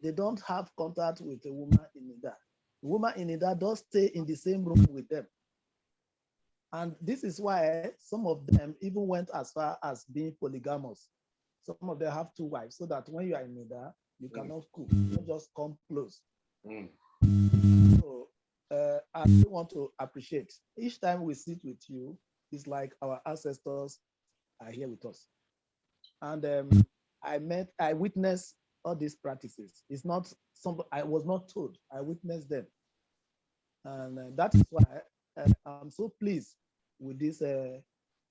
They don't have contact with a woman in Nida. The woman in Nida does stay in the same room with them. And this is why some of them even went as far as being polygamous. Some of them have 2 wives, so that when you are in Nida, you cannot cook. You just come close. So I really want to appreciate. Each time we sit with you, it's like our ancestors are here with us. And I witnessed all these practices. It's not something I was not told. I witnessed them. And that is why I'm so pleased with this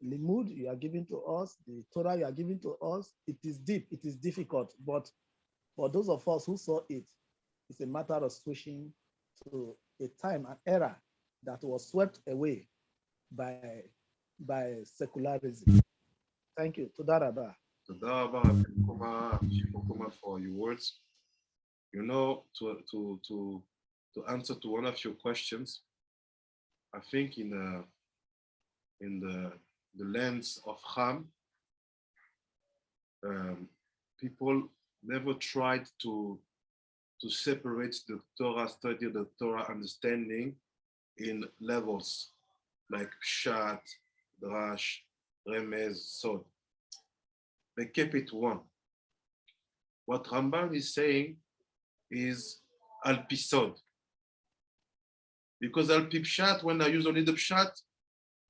limud you are giving to us, the Torah you are giving to us. It is deep, it is difficult, but for those of us who saw it, it's a matter of switching to a time, an era that was swept away by secularism. Thank you. Todaraba. For your words. You know, to answer to one of your questions, I think in the lens of Ham, people never tried to separate the Torah study, the Torah understanding in levels like Pshat, Drash, Remez, Sod. They kept it one. What Ramban is saying is Al-Pi Sod. Because Al-Pi Pshat, when I use only the Pshat,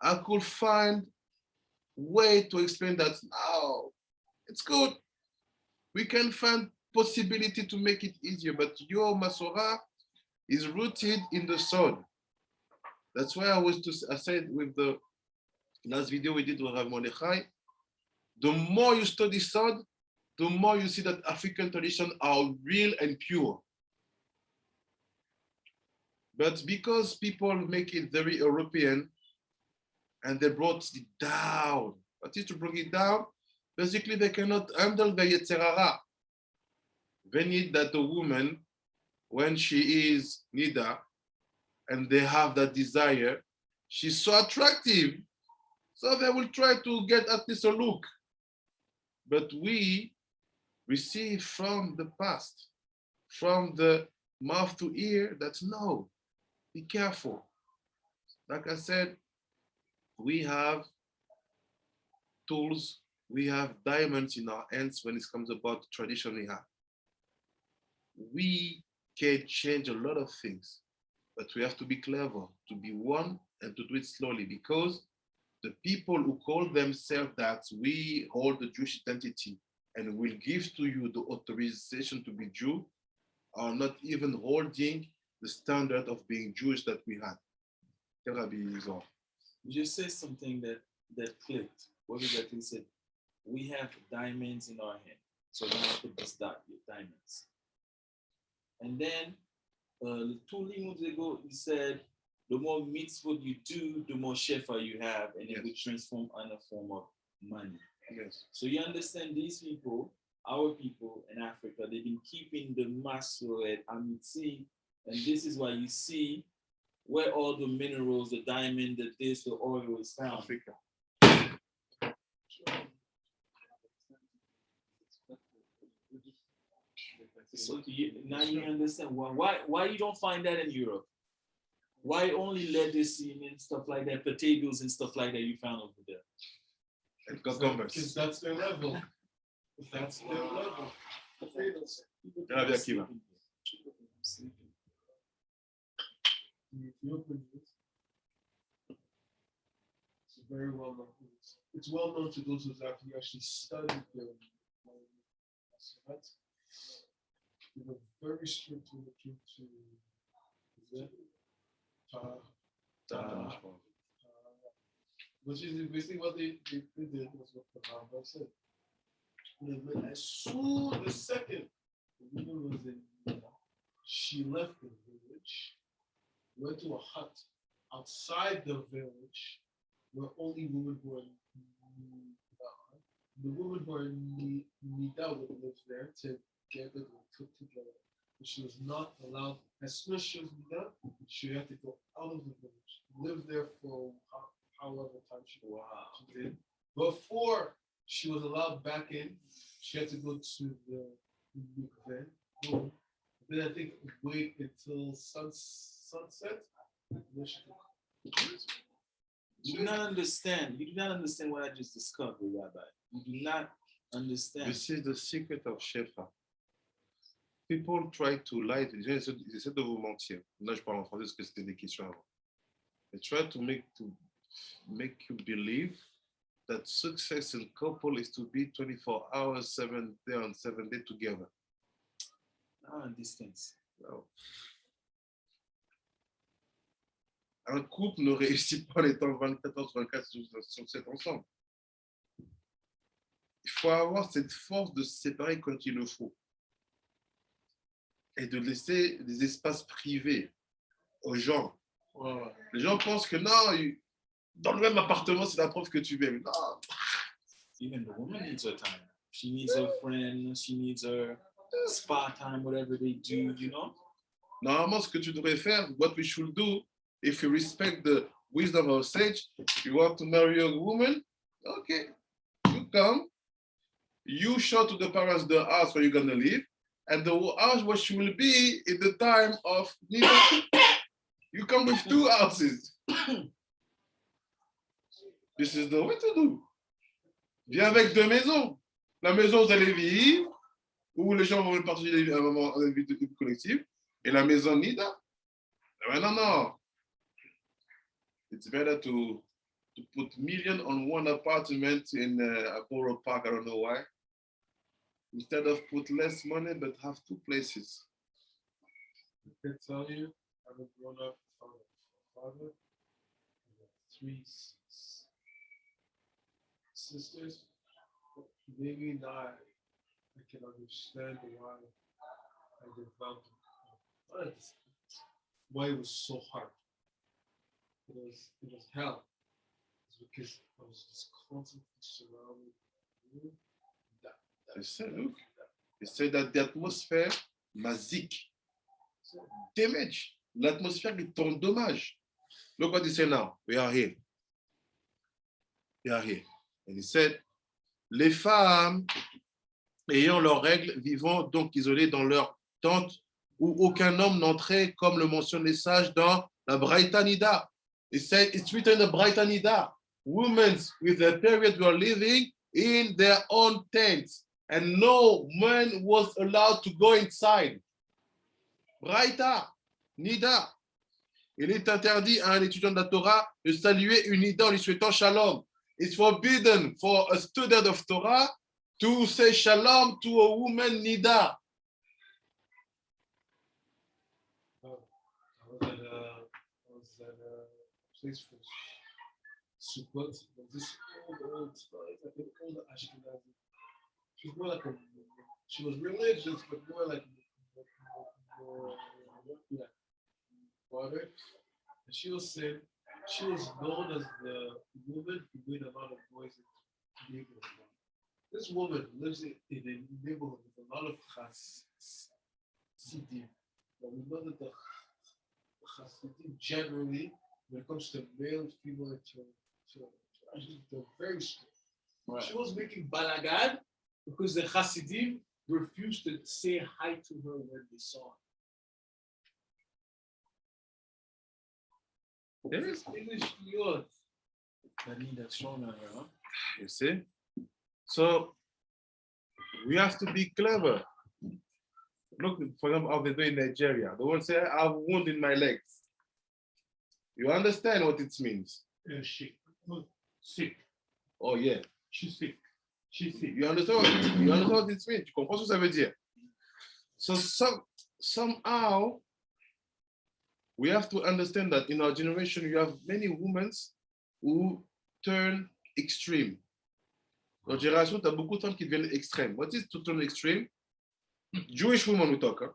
I could find way to explain that, no, it's good. We can find possibility to make it easier, but your Masorah is rooted in the Sod. That's why I said with the last video we did with Rav Mordechai, the more you study Sod, the more you see that African traditions are real and pure. But because people make it very European and they brought it down, but to bring it down, basically they cannot handle the Yetzirah. They need that the woman, when she is Nida, and they have that desire, she's so attractive. So they will try to get at least a look. But we receive from the past, from the mouth to ear, that no, be careful. Like I said, we have tools, we have diamonds in our hands when it comes about the tradition we have. We can change a lot of things, but we have to be clever, to be one, and to do it slowly, because the people who call themselves that we hold the Jewish identity and will give to you the authorization to be Jew are not even holding the standard of being Jewish that we had. Tell Rabbi Zor. You just said something that clicked. What exactly you said? We have diamonds in our hand. So now put this diamonds. And then 2 months ago, you said, the more mitzvot you do, the more shefa you have, and it will transform in a form of money. Yes. So you understand these people, our people in Africa, they've been keeping the maso at Amitzi, and this is why you see where all the minerals, the diamond, the this, the oil is found. Africa. So now you understand why you don't find that in Europe. Why only lettuce and stuff like that, potatoes and stuff like that you found over there? And cucumbers. Because that's their level. That's their level. Potatoes. Rabbi Akiva. The Ethiopian youth, it's a very well known. It's well known to those who actually studied the they were very strict when it came to which is basically what they did was what the Bible said. As soon as the second the woman was in, she left the village, went to a hut outside the village where only women who are the women who are Nida would live there together and cook together. But she was not allowed, as soon as she was Nida, she had to go out of the village, live there for however time she did. Before she was allowed back in, she had to go to the mikveh. Then I think wait until sunset. Then she could. You do not understand. You do not understand what I just discovered, Rabbi. You do not understand. This is the secret of Shefa. People try to lie. Ils essaient de vous mentir. Là, je parle en français parce que c'était des questions avant. They try to make you believe that success in couple is to be 24 hours, 7 days on 7 days together. Distance. No. Un couple ne réussit pas en étant 24 sur 7 ensemble. Il faut avoir cette force de se séparer quand il le faut. Et de laisser des espaces privés aux gens. Wow. Les gens pensent que non, dans le même appartement, c'est la preuve que tu m'aimes. Non. Even the woman needs her time. She needs her friend. She needs her spa time, whatever they do, you know? Normalement, ce que tu devrais faire, what we should do, if you respect the wisdom of sage, you want to marry a woman, okay, you come, you show to the parents the house where you're going to live, and the house where she will be in the time of need. You come with 2 houses. This is the way to do. Viens avec 2 maisons. La maison où vous allez vivre, où les gens vont partager un moment de vie collective, et la maison Nida. No. It's better to put million on one apartment in a borough park, I don't know why. Instead of put less money, but have 2 places. I can tell you, having grown up from a father, I have 3 sisters. Maybe not, I can understand why I developed. why it was so hard. It was hell. It's because I was just constantly surrounded with that. He said, look, he said that the atmosphere mazik, damage. L'atmosphère est en dommage. Look what he said now. We are here. We are here. And he said, les femmes ayant leurs règles, vivant donc isolées dans leur tente, où aucun homme n'entrait, comme le mentionnent les sages dans la Braïta Nida. He said, it's written in the Braïta Nida, women with their period were living in their own tents, and no man was allowed to go inside. Braïta Nida. Il est interdit à un étudiant de la Torah de saluer une Nida en lui souhaitant shalom. It's forbidden for a student of Torah to say shalom to a woman Nida. I was at a place for Sukkot. This old, I think old Ashkenazi. She was more like she was religious, but more like water. And she was saying she was known as the woman who made a lot of noise in the neighborhood. This woman lives in a neighborhood with a lot of Hasidim. But we know that the Hasidim generally, when it comes to male and female interactions, they're very strict. Right. She was making balagan because the Hasidim refused to say hi to her when they saw her. Yes. English York. That need that strong on her, huh? You see? So we have to be clever. Look, for example, how they do in Nigeria. The one say, I have a wound in my legs. You understand what it means? Sick. Sick. Oh, yeah. She's sick. She's sick. You understand what it means? Tu comprends ce que ça veut dire? So somehow, we have to understand that in our generation, you have many women who turn extreme. Dans notre génération, tu as beaucoup de femmes qui deviennent extrêmes. What is to turn extreme? Jewish women we talk. Huh?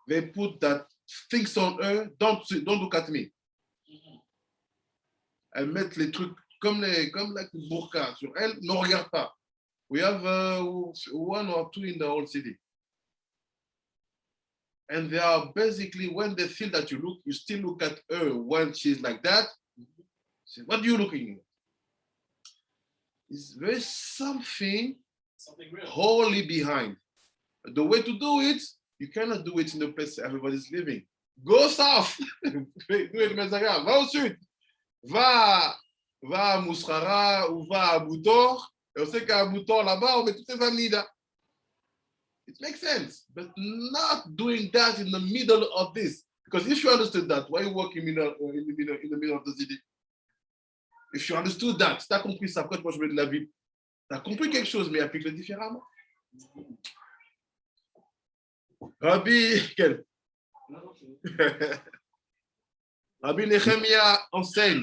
They put that things on her, don't look at me. Elles mettent les trucs comme la burqa sur elle, ne regarde pas. We have one or two in the whole city. And they are basically, when they feel that you still look at her when she's like that. Say, what are you looking at? There's something real. wholly behind. The way to do it, you cannot do it in the place everybody's living. Go south. Do it, Mezaga. Va au sud. Va à Mousrara ou va à Boutor. Et on sait qu'à Boutor, là-bas, on met toutes les femmes Nida. It makes sense, but not doing that in the middle of this. Because if you understood that, why you walk in the middle of the city? If you understood that, si tu as compris ça, pourquoi tu peux jouer de la ville? Tu as compris quelque chose, mais applique-le différemment. Rabbi, quel? Rabbi Nehemia enseigne,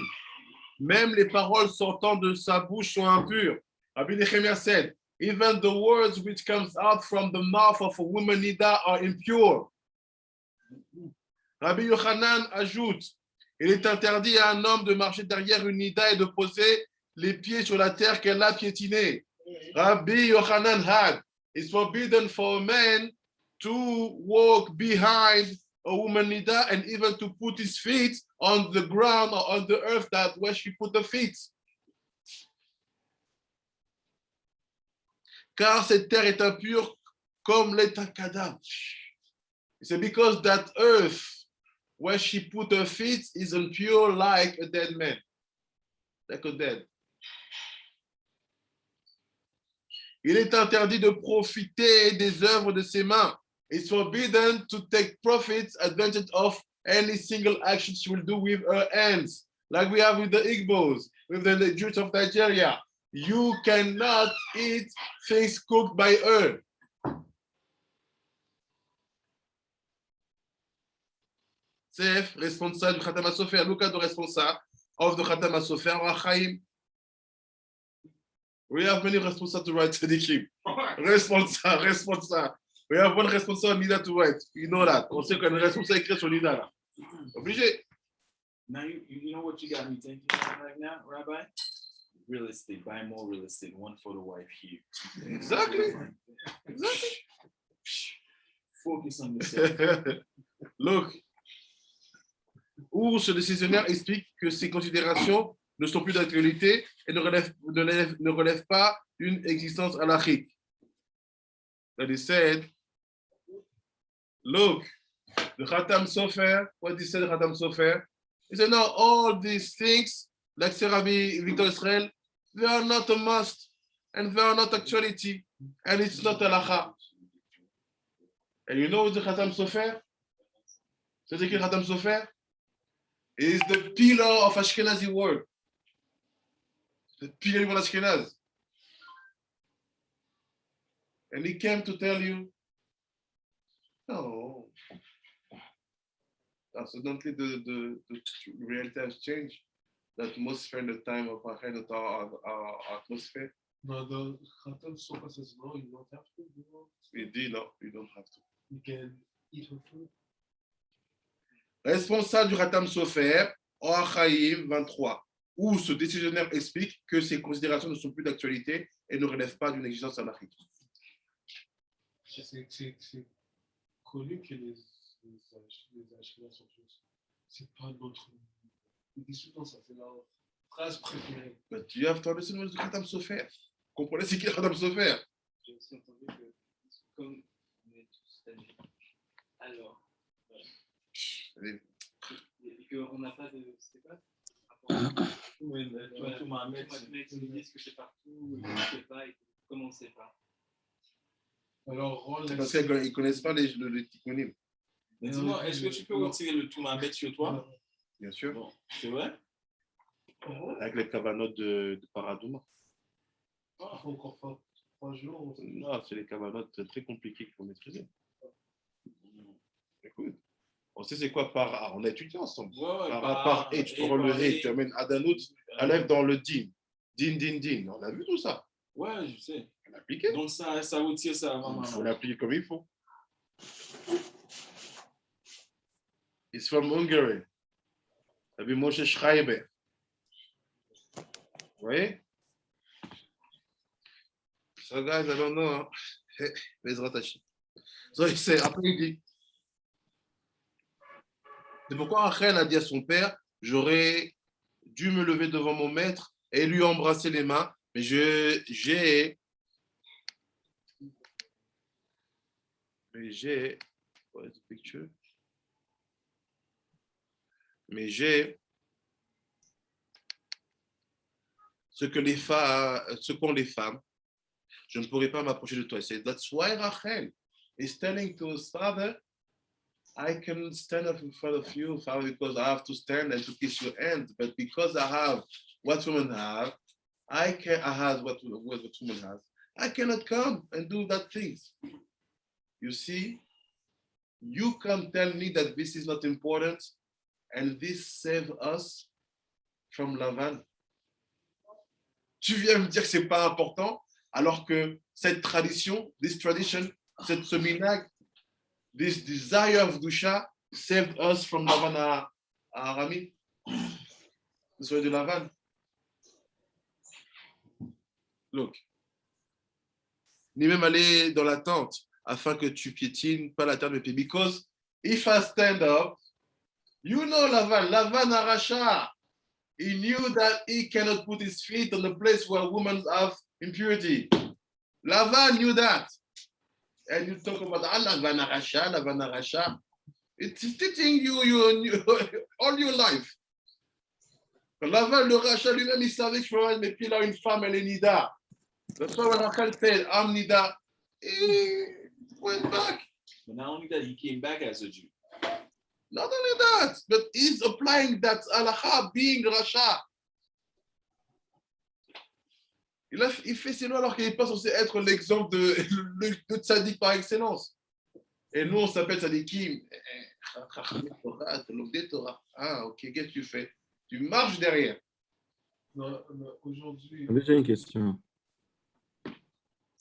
même les paroles sortant de sa bouche sont impures. Rabbi Nehemia said, even the words which comes out from the mouth of a woman Nida are impure. Rabbi Yochanan ajoute, il est interdit à un homme de marcher derrière une Nida et de poser les pieds sur la terre qu'elle a piétinée. Rabbi Yochanan had, it's forbidden for a man to walk behind a woman Nida and even to put his feet on the ground or on the earth that where she put her feet. Car cette terre est impure comme l'est un cadavre. It's because that earth where she put her feet is impure like a dead man. Like a dead. Il est interdit de profiter des œuvres de ses mains. It's forbidden to take profit, advantage of any single action she will do with her hands. Like we have with the Igbos, with the Jews of Nigeria. You cannot eat things cooked by her. CF, responsable du Khatam HaSofer, Luca de responsable of the Khatam HaSofer, Rachaim. We have many responsables to write Tzadikim. Responsable. We have one responsible Nida to write. You know that. On sait qu'on est responsable écrit sur Nida là. Obligé. Now you know what you got me thinking right now, Rabbi? Real estate, buy more real estate, one for the wife here. Exactly. Exactly. Focus on this. Look. Où ce décisionnaire explique que ces considérations ne sont plus d'actualité et ne relèvent pas d'une existence halachique. That he said, look, the Khatam Sofer, what he said, the Khatam Sofer, he said, no, all these things, like Sir Rabbi Victor Israel, they are not a must, and they are not actuality, and it's not halacha. And you know what the Khatam Sofer? C'est écrit Khatam Sofer? Is the pillar of Ashkenazi world. The pillar of Ashkenaz. And he came to tell you, no. Accidentally, the reality has changed. The atmosphere and the time of our atmosphere. No, the Khatam Sofer says no, you don't have to. He did not, you don't have to. You can eat her food. Responsable du Khatam Sofer, Oachaim 23, où ce décisionnaire explique que ces considérations ne sont plus d'actualité et ne relèvent pas d'une exigence anarchique. C'est connu que les Ashkenaz sont tous. C'est pas notre. Ils disent tout le temps ça, c'est leur phrase préférée. But you have to understand what is the Khatam Sofer. Comprenez ce qu'est le Khatam Sofer. J'ai aussi entendu que, comme on est tous amis, alors, Allez. et qu'on n'a pas de. C'était quoi? Oui, tout m'a mis. Ils nous disent que c'est partout, et qu'on ne sait pas, et comme on ne sait pas. Alors, Ron, C'est parce qu'ils ne connaissent pas le tikkounim. Mais dis-moi, est-ce que tu peux retirer le tout m'a sur toi? Bien sûr. Bon, c'est vrai? Avec les cavanotes de Paradouma. il faut encore faire 3 jours. Non, c'est les cavanotes très compliquées qu'il faut maîtriser. Écoute, on sait c'est quoi par. On a étudié ensemble. Ouais, Par et, tu prends le ré, tu amènes Adanout, Aleph dans le din. Din. On a vu tout ça. Ouais, je sais. On l'a appliqué. Donc ça retire ça avant. Il faut l'appliquer comme il faut. It's from Hungary. Rabbi Moshe Schreiber. Vous voyez? So guys, I don't know. Bezrat Hashem. So il sait, après il dit. C'est pourquoi Rachel a dit à son père, j'aurais dû me lever devant mon maître et lui embrasser les mains, mais j'ai what is the picture? Mais j'ai ce qu'ont les femmes. Je ne pourrai pas m'approcher de toi. C'est that's why Rachel is telling to his father, I can stand up in front of you, Father, because I have to stand and to kiss your hand. But because I have what women have, I have what women have. I cannot come and do that things. You see, you can tell me that this is not important, and this save us from Lavan. Tu viens me dire que c'est pas important, alors que cette tradition, this tradition, ce minhag, this desire of Dusha saved us from Lavan à Arami. Le soleil de Lavan. Look. Ni même aller dans la tente afin que tu piétines pas la terre de mes pieds. Because if I stand up, you know Lavan Arasha. He knew that he cannot put his feet on the place where women have impurity. Lavan knew that. And you talk about Lavan Arasha. It's teaching you all your life. Lavan, le rachat lui-même, il savait que je peux mettre mes pieds là, une femme, elle est Nida. That's why when Rachel said, I'm Nida, he went back. But not only that, he came back as a Jew. Not only that, but he's applying that halacha, being Rasha. Il fait ses lois alors qu'il n'est pas censé être l'exemple de tzaddik par excellence. Et nous, on s'appelle tzaddikim. Ah, ok, qu'est-ce que tu fais? Tu marches derrière. Non, aujourd'hui. J'ai une question.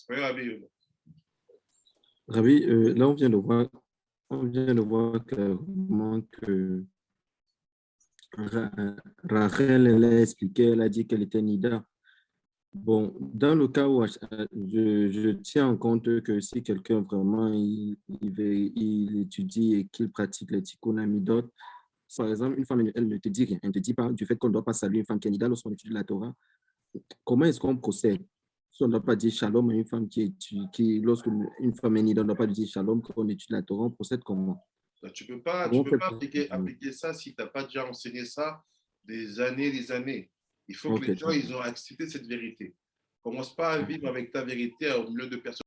Oui, Rabbi. Rabbi, là, on vient de voir On vient de voir clairement que Rachel, elle a expliqué, elle a dit qu'elle était Nida. Bon, dans le cas où je tiens en compte que si quelqu'un vraiment il étudie et qu'il pratique les tikkun amidot, par exemple, une femme, elle ne te dit rien, elle ne te dit pas du fait qu'on ne doit pas saluer une femme qui est Nida lorsqu'on étudie la Torah. Comment est-ce qu'on procède? Si on ne doit pas dire shalom à une femme lorsque une femme est Nida, on ne doit pas lui dire shalom quand on étudie la Torah, on procède comment? Ben, tu peux pas appliquer ça si tu n'as pas déjà enseigné ça des années. Il faut que les gens ils ont accepté cette vérité. Commence pas à vivre avec ta vérité au milieu de personnes.